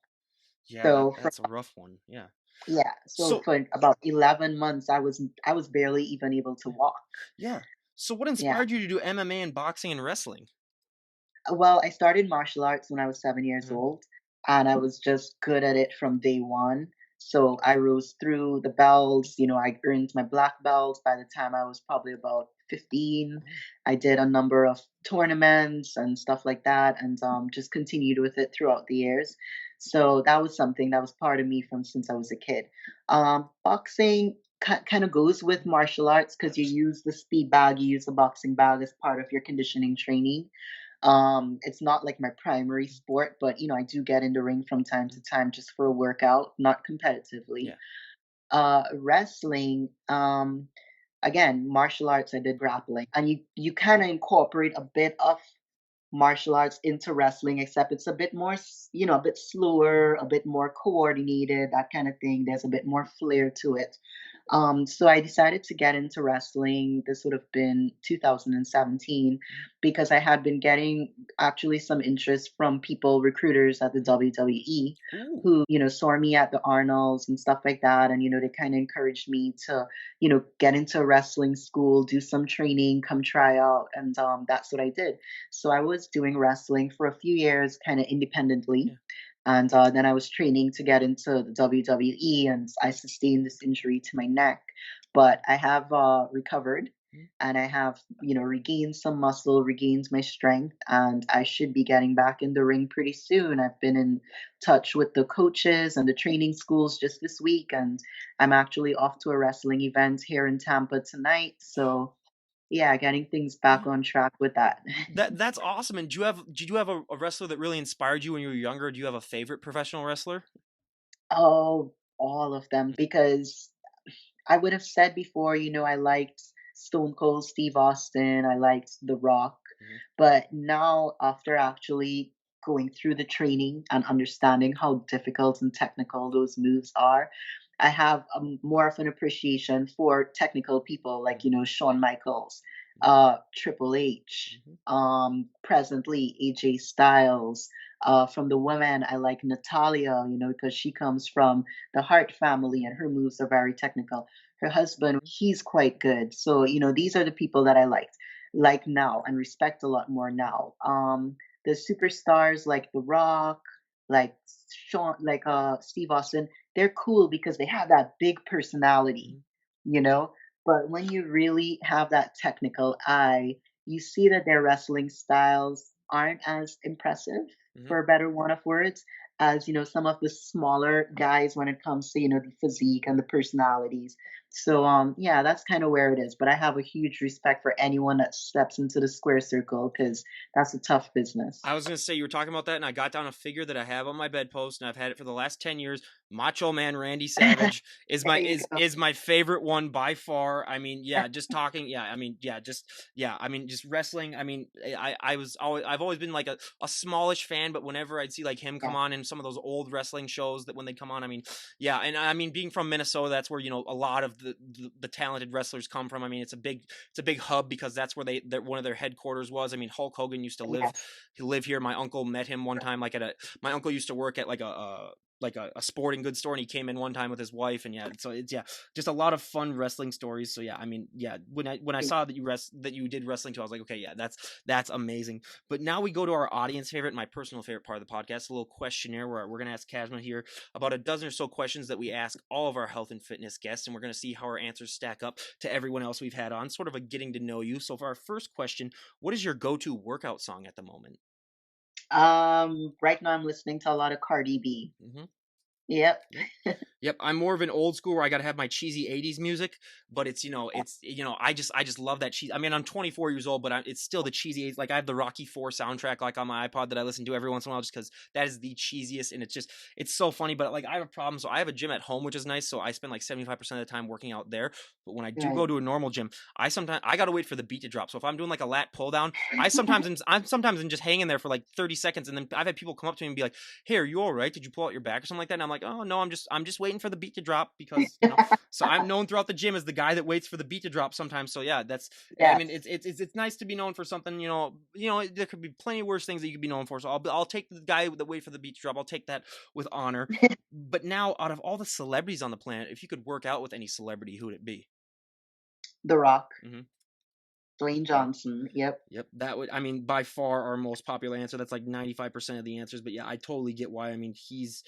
[SPEAKER 1] yeah,
[SPEAKER 2] So from
[SPEAKER 1] that's a rough one. Yeah.
[SPEAKER 2] yeah, so
[SPEAKER 1] So,
[SPEAKER 2] for about 11 months I was barely even able to
[SPEAKER 1] yeah.
[SPEAKER 2] walk.
[SPEAKER 1] Yeah. So what
[SPEAKER 2] Yeah.
[SPEAKER 1] inspired you to do MMA and boxing and wrestling?
[SPEAKER 2] Well, I started martial arts when I was 7 years
[SPEAKER 1] Mhm.
[SPEAKER 2] old, and I was just good at it from day one. So I rose through the belts. I earned my black belt by the time I was probably about 15.
[SPEAKER 1] Oh,
[SPEAKER 2] I did a number of tournaments and stuff like that, and just continued with it throughout the years. So that was something that was part of me from since I was a kid. Boxing kind of goes with martial arts because you use the speed bag, you use the boxing bag as part of your conditioning training. It's not like my primary sport, but I do get in the ring from time
[SPEAKER 1] mhm.
[SPEAKER 2] to time just for a workout, not competitively.
[SPEAKER 1] Yeah.
[SPEAKER 2] Wrestling, again, martial arts, I did grappling, and you kind of incorporate a bit of martial arts into wrestling, except it's a bit more, a bit slower,
[SPEAKER 1] Mhm.
[SPEAKER 2] a bit more coordinated, that kind of thing. There's a bit more flair to it. So I decided to get into wrestling. This would have been 2017
[SPEAKER 1] Mhm.
[SPEAKER 2] because I had been getting actually some interest from people, recruiters at the
[SPEAKER 1] Mhm.
[SPEAKER 2] WWE,
[SPEAKER 1] Ooh.
[SPEAKER 2] who, saw me at the Arnolds and stuff like that. And, they kind of encouraged me to, get into a wrestling school, do some training, come try out. And that's what I did. So I was doing wrestling for a few years, kind of independently.
[SPEAKER 1] Yeah.
[SPEAKER 2] And then I was training to get into the WWE, and I sustained this injury to my neck. But I have recovered,
[SPEAKER 1] Mhm.
[SPEAKER 2] and I have, regained some muscle, regained my strength, and I should be getting back in the ring pretty soon. I've been in touch with the coaches and the training schools just this week, and I'm actually off to a wrestling event here in Tampa tonight. So, yeah, getting things back
[SPEAKER 1] Yeah.
[SPEAKER 2] on track with that.
[SPEAKER 1] That's awesome. And did you have a wrestler that really inspired you when you were younger? Do you have a favorite professional wrestler?
[SPEAKER 2] Oh, all of them, because I would have said before, I liked Stone Cold Steve Austin, I liked The Rock,
[SPEAKER 1] Mhm.
[SPEAKER 2] but now after actually going through the training and understanding how difficult and technical those moves are, I have more of an appreciation for technical people like,
[SPEAKER 1] Mhm.
[SPEAKER 2] Shawn Michaels,
[SPEAKER 1] Mhm.
[SPEAKER 2] Triple H,
[SPEAKER 1] Mhm.
[SPEAKER 2] presently AJ Styles. From the women, I like Natalia, because she comes from the Hart family and her moves are very technical. Her husband,
[SPEAKER 1] Mhm.
[SPEAKER 2] he's quite good. So, these are the people that I like now and respect a lot more now. The superstars like The Rock, like Steve Austin, they're cool because they have that big personality,
[SPEAKER 1] Mhm.
[SPEAKER 2] you know? But when you really have that technical eye, you see that their wrestling styles aren't as impressive,
[SPEAKER 1] Mhm.
[SPEAKER 2] for a better one of words, as some of the smaller guys when it comes to the physique and the personalities. So yeah, that's kind of where it is. But I have a huge respect for anyone that steps into the square circle because that's a tough business.
[SPEAKER 1] I was gonna say you were talking about that, and I got down a figure that I have on my bedpost, and I've had it for the last 10 years. Macho Man Randy
[SPEAKER 2] There
[SPEAKER 1] Savage is my
[SPEAKER 2] you
[SPEAKER 1] is
[SPEAKER 2] go.
[SPEAKER 1] is my favorite one by far. I mean, yeah, just talking, yeah, I mean, just wrestling. I mean, I've always been like a smallish fan, but whenever I'd see like him come
[SPEAKER 2] Yeah,
[SPEAKER 1] on in some of those old wrestling shows that when they come on, I mean, yeah, and I mean being from Minnesota, that's where a lot of the talented wrestlers come from. I mean, it's a big hub because that's where one of their headquarters was. I mean, Hulk Hogan used to live
[SPEAKER 2] yes,
[SPEAKER 1] he lived here. My uncle met him one time, like my uncle used to work at like a sporting goods store, and he came in one time with his wife, and yeah, so it's just a lot of fun wrestling stories. So yeah, I mean, yeah, when I saw that you did wrestling too, I was like, okay, yeah, that's amazing. But now we go to our audience favorite, my personal favorite part of the podcast, a little questionnaire where we're gonna ask Kashma here about a dozen or so questions that we ask all of our health and fitness guests, and we're gonna see how our answers stack up to everyone else we've had on, sort of a getting to know you. So for our first question, what is your go-to workout song at the moment?
[SPEAKER 2] right now I'm listening to a lot of Cardi B.
[SPEAKER 1] Mhm.
[SPEAKER 2] Yep.
[SPEAKER 1] Yep. Yep, I'm more of an old school where I gotta have my cheesy '80s music, but I just love that cheese. I mean, I'm 24 years old, but it's still the cheesy '80s. Like I have the Rocky 4 soundtrack like on my iPod that I listen to every once in a while, just because that is the cheesiest, and it's so funny. But like I have a problem, so I have a gym at home, which is nice. So I spend like 75% of the time working out there. But when I do go
[SPEAKER 2] Right.
[SPEAKER 1] to a normal gym, I gotta wait for the beat to drop. So if I'm doing like a lat pull down, I'm sometimes in just hanging there for like 30 seconds, and then I've had people come up to me and be like, "Hey, are you all right? Did you pull out your back or something like that?" And I'm like, "Oh no, I'm just waiting for the beat to drop because So I'm known throughout the gym as the guy that waits for the beat to drop sometimes. So yeah, I mean,
[SPEAKER 2] Yes.
[SPEAKER 1] it's nice to be known for something. There could be plenty worse things that you could be known for. So I'll take the guy that wait for the beat to drop. I'll take that with honor. But now, out of all the celebrities on the planet, if you could work out with any celebrity, who would it be?
[SPEAKER 2] The Rock,
[SPEAKER 1] Hmm.
[SPEAKER 2] Dwayne
[SPEAKER 1] Yep.
[SPEAKER 2] Johnson. Yep.
[SPEAKER 1] Yep, that would I mean, by far our most popular answer. That's like 95% of the answers, but yeah, I totally get why. I mean, he's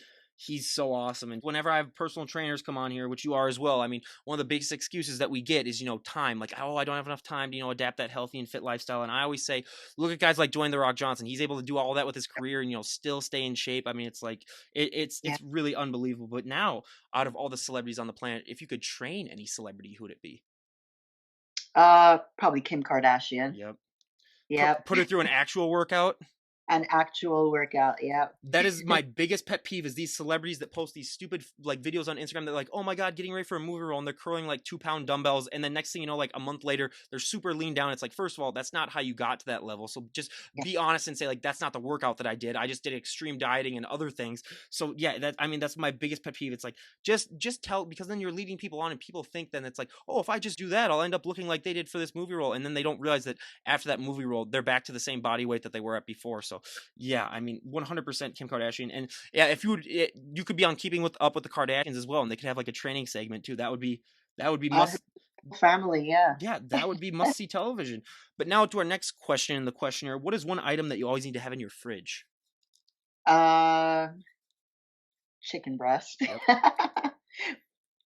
[SPEAKER 1] so awesome. And whenever I have personal trainers come on here, which you are as well, I mean, one of the biggest excuses that we get is, time. Like, oh, I don't have enough time to, adapt that healthy and fit lifestyle. And I always say, look at guys like Dwayne the Rock Johnson. He's able to do all that with his career and, still stay in shape. I mean, it's like
[SPEAKER 2] Yeah.
[SPEAKER 1] it's really unbelievable. But now, out of all the celebrities on the planet, if you could train any celebrity, who would it be?
[SPEAKER 2] Probably Kim Kardashian.
[SPEAKER 1] Yep.
[SPEAKER 2] Yep.
[SPEAKER 1] Put her through an actual workout.
[SPEAKER 2] An actual workout. Yep.
[SPEAKER 1] That is my biggest pet peeve is these celebrities that post these stupid like videos on Instagram. They're like, oh my god, getting ready for a movie role, and they're curling like 2 pound dumbbells, and then next thing you know, like a month later, they're super lean down. It's like, first of all, that's not how you got to that level. So just
[SPEAKER 2] Yeah.
[SPEAKER 1] be honest and say like that's not the workout that I did. I just did extreme dieting and other things. So yeah, that's my biggest pet peeve. It's like just tell, because then you're leading people on, and people think then it's like, oh, if I just do that, I'll end up looking like they did for this movie role, and then they don't realize that after that movie role, they're back to the same body weight that they were at before. So yeah, I mean, 100% Kim Kardashian. And yeah, if you could be on Keeping with Up with the Kardashians as well, and they could have like a training segment too. That would be
[SPEAKER 2] Her
[SPEAKER 1] must.
[SPEAKER 2] family. Yeah.
[SPEAKER 1] Yeah, that would be must see television. But now to our next question in the questionnaire: what is one item that you always need to have in your fridge?
[SPEAKER 2] Uh, Chicken breast.
[SPEAKER 1] Yep.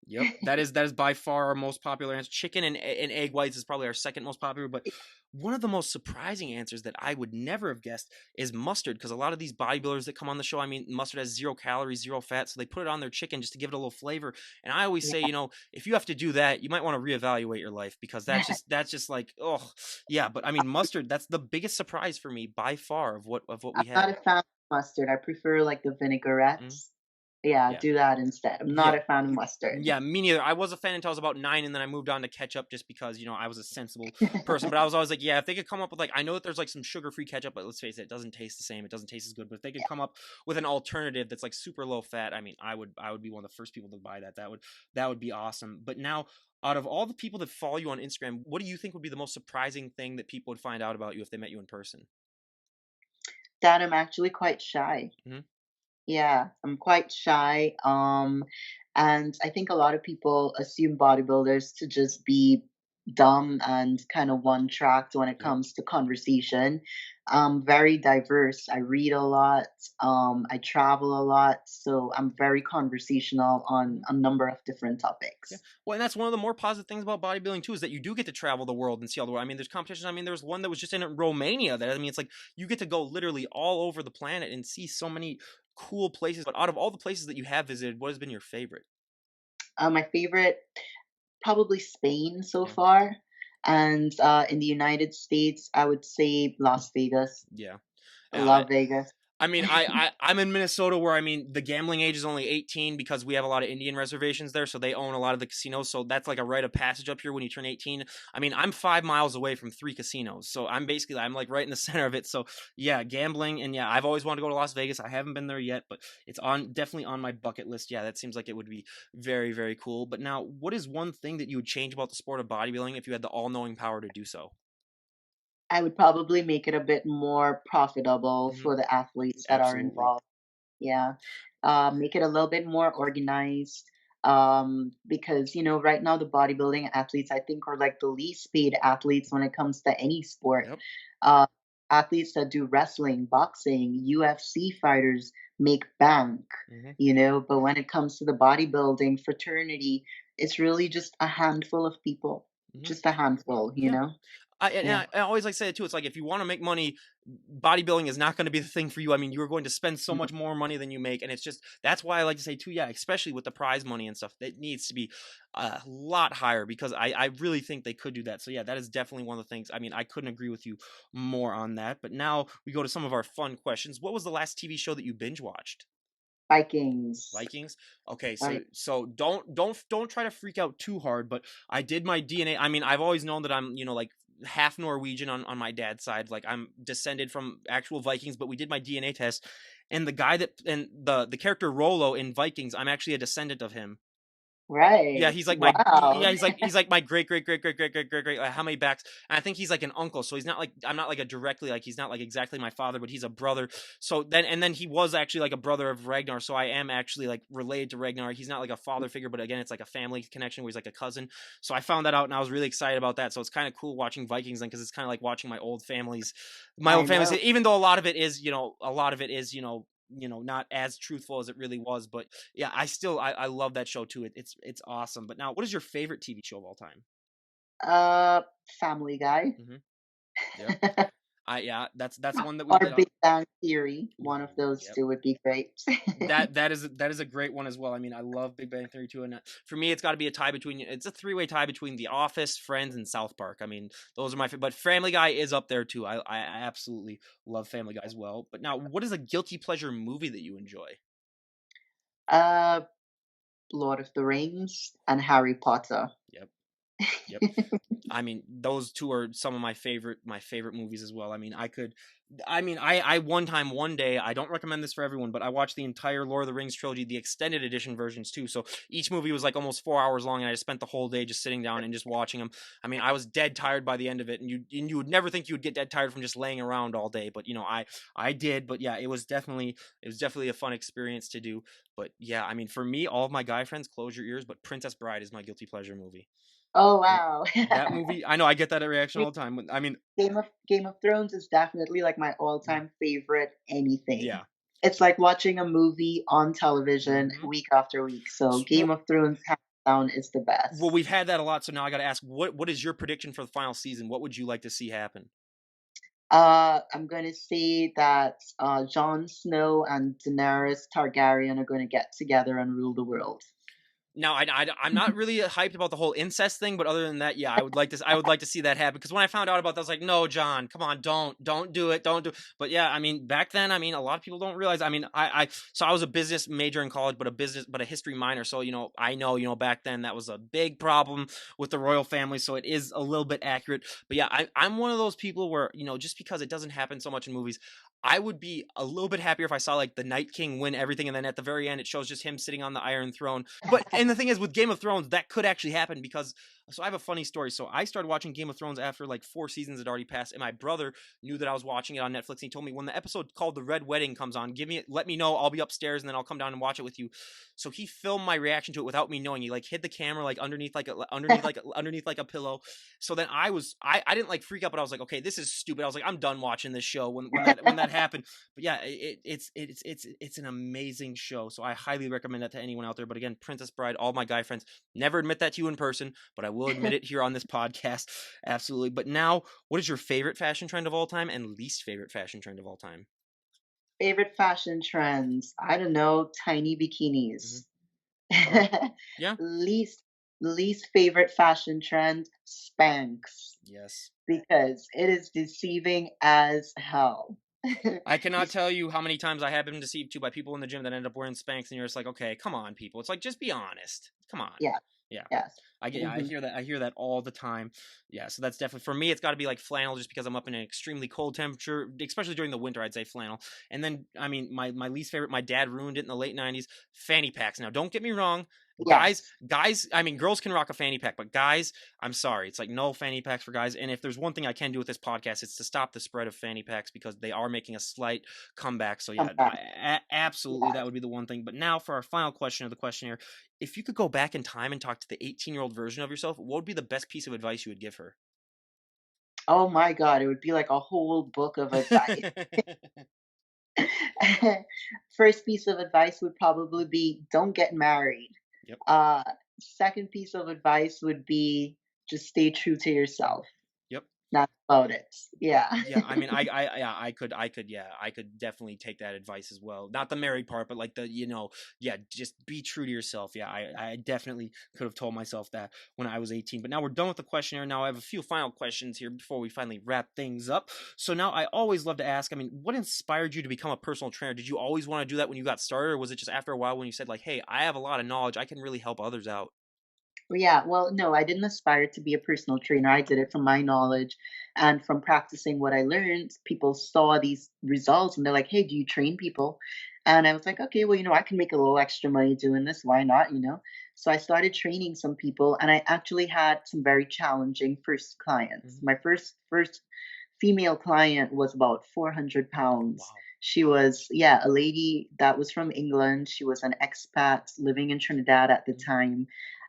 [SPEAKER 1] Yep, that is by far our most popular answer. Chicken and egg whites is probably our second most popular, but one of the most surprising answers that I would never have guessed is mustard, because a lot of these bodybuilders that come on the show, I mean, mustard has 0 calories, 0 fat, so they put it on their chicken just to give it a little flavor. And I always say,
[SPEAKER 2] Yeah.
[SPEAKER 1] if you have to do that, you might want to reevaluate your life, because that's just like, oh yeah. But I mean, mustard, that's the biggest surprise for me by far of what
[SPEAKER 2] I'm
[SPEAKER 1] we
[SPEAKER 2] not
[SPEAKER 1] have.
[SPEAKER 2] a fan of mustard. I prefer like the
[SPEAKER 1] Mhm.
[SPEAKER 2] vinaigrettes. Yeah,
[SPEAKER 1] Yeah.
[SPEAKER 2] do that instead. I'm not
[SPEAKER 1] Yeah.
[SPEAKER 2] a fan of mustard.
[SPEAKER 1] Yeah, me neither. I was a fan until I was about 9, and then I moved on to ketchup just because, I was a sensible person. But I was always like, yeah, if they could come up with like, I know that there's like some sugar-free ketchup, but let's face it, it doesn't taste the same. It doesn't taste as good. But if they could come up with an alternative that's like super low fat, I mean, I would be one of the first people to buy that. That would be awesome. But now, out of all the people that follow you on Instagram, what do you think would be the most surprising thing that people would find out about you if they met you in person?
[SPEAKER 2] That I'm actually quite shy.
[SPEAKER 1] Hmm.
[SPEAKER 2] Yeah, I'm quite shy. And I think a lot of people assume bodybuilders to just be dumb and kind of one tracked when it
[SPEAKER 1] Yep.
[SPEAKER 2] comes to conversation. Very diverse. I read a lot. I travel a lot, so I'm very conversational on
[SPEAKER 1] Hmm.
[SPEAKER 2] a number of different
[SPEAKER 1] Yeah.
[SPEAKER 2] topics.
[SPEAKER 1] Well, and that's one of the more positive things about bodybuilding too, is that you do get to travel the world and see all the world. I mean, there's competitions. I mean, there was one that was just in Romania. That I mean, it's like you get to go literally all over the planet and see so many cool places. But out of all the places that you have visited, what has been your favorite?
[SPEAKER 2] My favorite, probably Spain so
[SPEAKER 1] Yeah.
[SPEAKER 2] far, and in the United States, I would say Las Vegas.
[SPEAKER 1] Yeah.
[SPEAKER 2] I
[SPEAKER 1] I
[SPEAKER 2] love Vegas.
[SPEAKER 1] I mean, I'm in Minnesota, where I mean the gambling age is only 18 because we have a lot of Indian reservations there, so they own a lot of the casinos. So that's like a rite of passage up here when you turn 18. I mean, I'm 5 miles away from 3 casinos, so I'm like right in the center of it. So yeah, gambling, and yeah, I've always wanted to go to Las Vegas. I haven't been there yet, but it's on definitely on my bucket list. Yeah, that seems like it would be very very cool. But now, what is one thing that you would change about the sport of bodybuilding if you had the all knowing power to do so?
[SPEAKER 2] I would probably make it a bit more profitable
[SPEAKER 1] Hmm.
[SPEAKER 2] for the athletes that are
[SPEAKER 1] Absolutely.
[SPEAKER 2] involved. Yeah. Make it a little bit more organized. Because, right now the bodybuilding athletes, I think, are like the least paid athletes when it comes to any sport.
[SPEAKER 1] Yep.
[SPEAKER 2] Uh, Athletes that do wrestling, boxing, UFC fighters make bank,
[SPEAKER 1] Hmm.
[SPEAKER 2] but when it comes to the bodybuilding fraternity, it's really just a handful of people,
[SPEAKER 1] Hmm.
[SPEAKER 2] just a handful, you
[SPEAKER 1] Yeah.
[SPEAKER 2] know? Yeah.
[SPEAKER 1] I always like to say it too. It's like if you want to make money, bodybuilding is not going to be the thing for you. I mean, you're going to spend so
[SPEAKER 2] Mhm.
[SPEAKER 1] much more money than you make, and it's just that's why I like to say too. Yeah, especially with the prize money and stuff, that needs to be a lot higher because I really think they could do that. So yeah, that is definitely one of the things. I mean, I couldn't agree with you more on that. But now we go to some of our fun questions. What was the last TV show that you binge watched?
[SPEAKER 2] Vikings.
[SPEAKER 1] Vikings. Okay,
[SPEAKER 2] Oh, yeah.
[SPEAKER 1] so don't try to freak out too hard. But I did my DNA. I mean, I've always known that I'm like half Norwegian on my dad's side. Like I'm descended from actual Vikings. But we did my DNA test, and the guy that and the character Rolo in Vikings, I'm actually a descendant of him. Yeah,
[SPEAKER 2] Right.
[SPEAKER 1] he's like my
[SPEAKER 2] Wow.
[SPEAKER 1] yeah, he's like my great great great great great great great great how many backs? And I think he's like an uncle, so he's not like I'm not like a directly like he's not like exactly my father, but he's a brother. So then he was actually like a brother of Ragnar, so I am actually like related to Ragnar. He's not like a father figure, but again, it's like a family connection where he's like a cousin. So I found that out, and I was really excited about that. So it's kind of cool watching Vikings then because it's kind of like watching my
[SPEAKER 2] I
[SPEAKER 1] old family's.
[SPEAKER 2] know.
[SPEAKER 1] Even though a lot of it is not as truthful as it really was, but yeah, I love that show too. It's awesome. But now, what is your favorite TV show of all time?
[SPEAKER 2] Uh, Family Guy.
[SPEAKER 1] Hmm. Yep. That's one that we
[SPEAKER 2] Or
[SPEAKER 1] did.
[SPEAKER 2] Big Bang Theory. One of
[SPEAKER 1] Ooh,
[SPEAKER 2] those
[SPEAKER 1] yep.
[SPEAKER 2] two would be great.
[SPEAKER 1] That is a great one as well. I mean, I love Big Bang Theory too, and for me, it's got to be a tie between. It's a three-way tie between The Office, Friends, and South Park. I mean, those are my favorite. But Family Guy is up there too. I absolutely love Family Guy as well. But now, what is a guilty pleasure movie that you enjoy?
[SPEAKER 2] Uh, Lord of the Rings and Harry Potter.
[SPEAKER 1] Yep. Yep. I mean, those two are some of my favorite movies as well. I mean, I one day, I don't recommend this for everyone, but I watched the entire Lord of the Rings trilogy, the extended edition versions too. So each movie was like almost 4 hours long, and I just spent the whole day just sitting down and just watching them. I mean, I was dead tired by the end of it, and you would never think you would get dead tired from just laying around all day, but I did. But yeah, it was definitely a fun experience to do. But yeah, I mean, for me, all of my guy friends, close your ears, but Princess Bride is my guilty pleasure movie.
[SPEAKER 2] Oh,
[SPEAKER 1] That
[SPEAKER 2] wow.
[SPEAKER 1] that movie, I know I get that reaction all the time. I mean,
[SPEAKER 2] Game of Thrones is definitely like my
[SPEAKER 1] mm,
[SPEAKER 2] all-time favorite anything.
[SPEAKER 1] yeah.
[SPEAKER 2] It's like watching a movie on television
[SPEAKER 1] Hmm.
[SPEAKER 2] week after week. So Game
[SPEAKER 1] Well,
[SPEAKER 2] of Thrones hands down is the
[SPEAKER 1] well,
[SPEAKER 2] best.
[SPEAKER 1] we've had that a lot, so now I got to ask, what is your prediction for the final season? What would you like to see happen?
[SPEAKER 2] I'm gonna say that Jon Snow and Daenerys Targaryen are gonna get together and rule the world.
[SPEAKER 1] Now, I'm not really hyped about the whole incest thing, but other than that, yeah, I would like to see that happen because when I found out about that, I was like, no, John, come on, don't do it, don't do. It. But yeah, I mean, back then, I mean, a lot of people don't realize. I mean, so I was a business major in college, but a history minor. So I know, back then that was a big problem with the royal family. So it is a little bit accurate. But yeah, I'm one of those people where just because it doesn't happen so much in movies, I would be a little bit happier if I saw like the Night King win everything, and then at the very end it shows just him sitting on the Iron Throne. But and the thing is, with Game of Thrones, that could actually happen because so I have a funny story. So I started watching Game of Thrones after like 4 seasons had already passed, and my brother knew that I was watching it on Netflix. And he told me when the episode called "The Red Wedding" comes on, let me know. I'll be upstairs, and then I'll come down and watch it with you. So he filmed my reaction to it without me knowing. He like hid the camera like underneath like a pillow. So then I didn't like freak out, but I was like, okay, this is stupid. I was like, I'm done watching this show when that happened. But yeah, it's an amazing show. So I highly recommend that to anyone out there. But again, Princess Bride, all my guy friends, never admit that to you in person, but I will admit it here on this podcast. Absolutely. But now, what is your favorite fashion trend of all time and least favorite fashion trend of all time?
[SPEAKER 2] Favorite fashion trends? I don't know, tiny
[SPEAKER 1] Hmm.
[SPEAKER 2] bikinis.
[SPEAKER 1] All right. Yeah.
[SPEAKER 2] least least favorite fashion trend, Spanx,
[SPEAKER 1] Yes.
[SPEAKER 2] because it is deceiving as hell.
[SPEAKER 1] I cannot
[SPEAKER 2] This
[SPEAKER 1] tell you how many times I have been deceived too by people in the gym that end up wearing Spanx, and you're just like, okay, come on, people. It's like just be honest. Come on.
[SPEAKER 2] Yeah,
[SPEAKER 1] Yeah.
[SPEAKER 2] yes.
[SPEAKER 1] I
[SPEAKER 2] Mhm.
[SPEAKER 1] hear that. I hear that all the time. Yeah, so that's definitely for me. It's got to be like flannel, just because I'm up in an extremely cold temperature, especially during the winter. I'd say flannel. And then, I mean, my least favorite. My dad ruined it in the late '90s. Fanny packs. Now, don't get me wrong, guys.
[SPEAKER 2] Yes,
[SPEAKER 1] Guys. I mean, girls can rock a fanny pack, but guys, I'm sorry. It's like no fanny packs for guys. And if there's one thing I can do with this podcast, it's to stop the spread of fanny packs because they are making a slight comeback. So
[SPEAKER 2] come
[SPEAKER 1] yeah,
[SPEAKER 2] back.
[SPEAKER 1] absolutely, that
[SPEAKER 2] Yes.
[SPEAKER 1] would be the one thing. But now for our final question of the questionnaire, if you could go back in time and talk to the 18-year-old version of yourself, what would be the best piece of advice you would give her?
[SPEAKER 2] Oh my god, it would be like a whole book of advice. First piece of advice would probably be don't get married.
[SPEAKER 1] Yep.
[SPEAKER 2] Uh, Second piece of advice would be just stay true to yourself.
[SPEAKER 1] Yep.
[SPEAKER 2] That's about it. Yeah.
[SPEAKER 1] Yeah, I mean, yeah, yeah, I could definitely take that advice as well. Not the married part, but like the, yeah, just be true to yourself. Yeah, I definitely could have told myself that when I was 18. But now we're done with the questionnaire. Now I have a few final questions here before we finally wrap things up. So now I always love to ask, I mean, what inspired you to become a personal trainer? Did you always want to do that when you got started, or was it just after a while when you said like, hey, I have a lot of knowledge, I can really help others out?
[SPEAKER 2] Yeah, well, no, I didn't aspire to be a personal trainer. I did it from my knowledge and from practicing what I learned. People saw these results and they're like, "Hey, do you train people?" And I was like, "Okay, well, I can make a little extra money doing this. Why not?" So I started training some people, and I actually had some very challenging first clients.
[SPEAKER 1] Hmm.
[SPEAKER 2] My first female client was about 400 pounds.
[SPEAKER 1] Wow.
[SPEAKER 2] She was, yeah, a lady that was from England. She was an expat living in Trinidad at the
[SPEAKER 1] Hmm.
[SPEAKER 2] time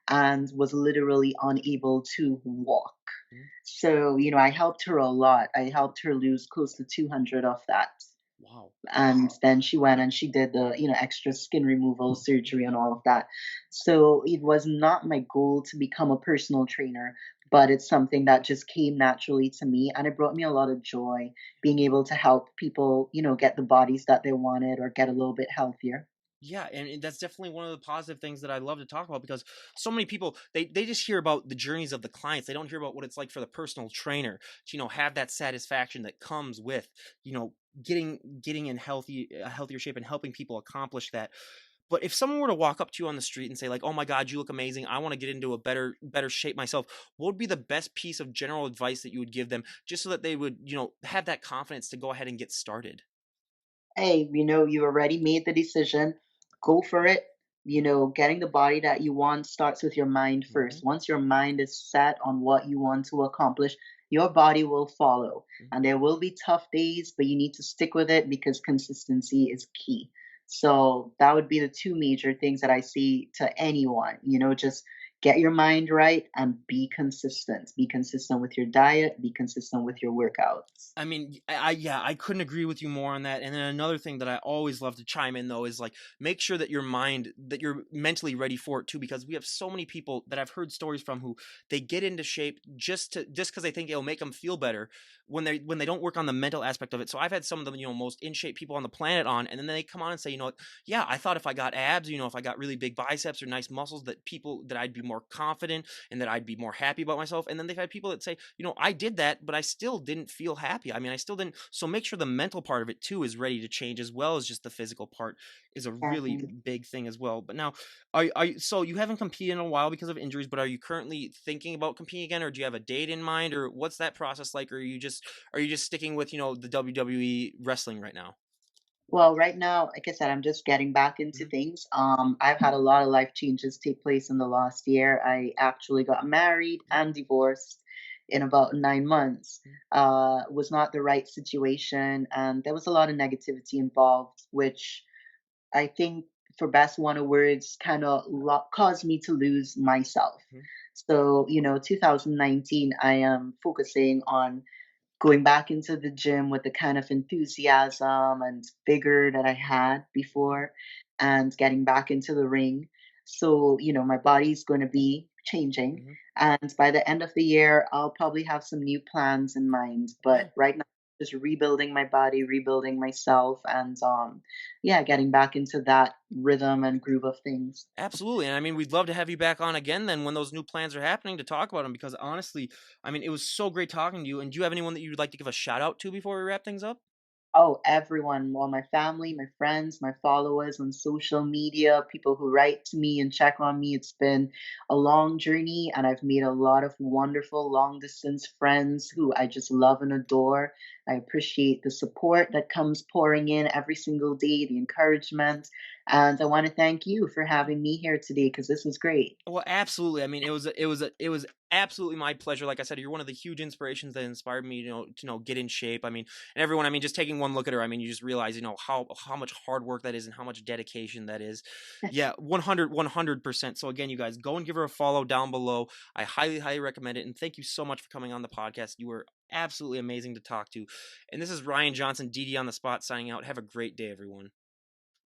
[SPEAKER 2] and was literally unable to walk.
[SPEAKER 1] Hmm.
[SPEAKER 2] So, I helped her a lot. I helped her lose close to 200 of that.
[SPEAKER 1] Wow.
[SPEAKER 2] And then she went and she did the, extra skin removal surgery and all of that. So it was not my goal to become a personal trainer, but it's something that just came naturally to me. And it brought me a lot of joy being able to help people, get the bodies that they wanted or get a little bit healthier.
[SPEAKER 1] Yeah, and that's definitely one of the positive things that I love to talk about because so many people they just hear about the journeys of the clients. They don't hear about what it's like for the personal trainer to have that satisfaction that comes with you know getting in a healthier shape and helping people accomplish that. But if someone were to walk up to you on the street and say like, "Oh my God, you look amazing. I want to get into a better shape myself." What would be the best piece of general advice that you would give them just so that they would have that confidence to go ahead and get started?
[SPEAKER 2] Hey, you already made the decision. Go for it. Getting the body that you want starts with your mind
[SPEAKER 1] Hmm.
[SPEAKER 2] first. Once your mind is set on what you want to accomplish, your body will follow. And there will be tough days, but you need to stick with it because consistency is key. So that would be the two major things that I see to anyone. Just get your mind right and be consistent. Be consistent with your diet, be consistent with your workouts.
[SPEAKER 1] I mean, yeah, I couldn't agree with you more on that. And then another thing that I always love to chime in though is like make sure that that you're mentally ready for it too, because we have so many people that I've heard stories from who they get into shape just because they think it'll make them feel better when they don't work on the mental aspect of it. So I've had some of the most in shape people on the planet on, and then they come on and say, what, yeah, I thought if I got abs, if I got really big biceps or nice muscles, that I'd be more confident and that I'd be more happy about myself. And then they've had people that say, I did that, but I still didn't feel happy. I mean, I still didn't. So make sure the mental part of it too is ready to change as well as just the physical part is a really
[SPEAKER 2] Definitely.
[SPEAKER 1] big thing as well. But now, so you haven't competed in a while because of injuries, but are you currently thinking about competing again, or do you have a date in mind, or what's that process like? Or are you just sticking with the WWE wrestling right now?
[SPEAKER 2] Well, right now, like I said, I'm just getting back into
[SPEAKER 1] Hmm.
[SPEAKER 2] things. I've had a lot of life changes take place in the last year. I actually got married and divorced in about 9 months. Was not the right situation, and there was a lot of negativity involved, which I think, for best one of words, kind of caused me to lose myself.
[SPEAKER 1] Hmm.
[SPEAKER 2] So, 2019, I am focusing on going back into the gym with the kind of enthusiasm and vigor that I had
[SPEAKER 1] Hmm.
[SPEAKER 2] before and getting back into the ring. So, my body's going to be changing.
[SPEAKER 1] Hmm.
[SPEAKER 2] And by the end of the year, I'll probably have some new plans in mind.
[SPEAKER 1] Yeah.
[SPEAKER 2] But right now, just rebuilding my body, rebuilding myself, and yeah, getting back into that rhythm and groove of things.
[SPEAKER 1] Absolutely. And I mean, we'd love to have you back on again then when those new plans are happening to talk about them because honestly, I mean, it was so great talking to you. And do you have anyone that you'd like to give a shout out to before we wrap things up?
[SPEAKER 2] Oh, everyone, well, my family, my friends, my followers on social media, people who write to me and check on me. It's been a long journey, and I've made a lot of wonderful long distance friends who I just love and adore. I appreciate the support that comes pouring in every single day, the encouragement. And I want to thank you for having me here today because this was great.
[SPEAKER 1] Well, absolutely. I mean, it was absolutely my pleasure. Like I said, you're one of the huge inspirations that inspired me, to get in shape. I mean, and everyone. I mean, just taking one look at her, I mean, you just realize, how much hard work that is and how much dedication that is. Yeah, 100%. So again, you guys go and give her a follow down below. I highly, highly recommend it. And thank you so much for coming on the podcast. You were absolutely amazing to talk to. And this is Ryan Johnson, DD on the spot, signing out. Have a great day, everyone.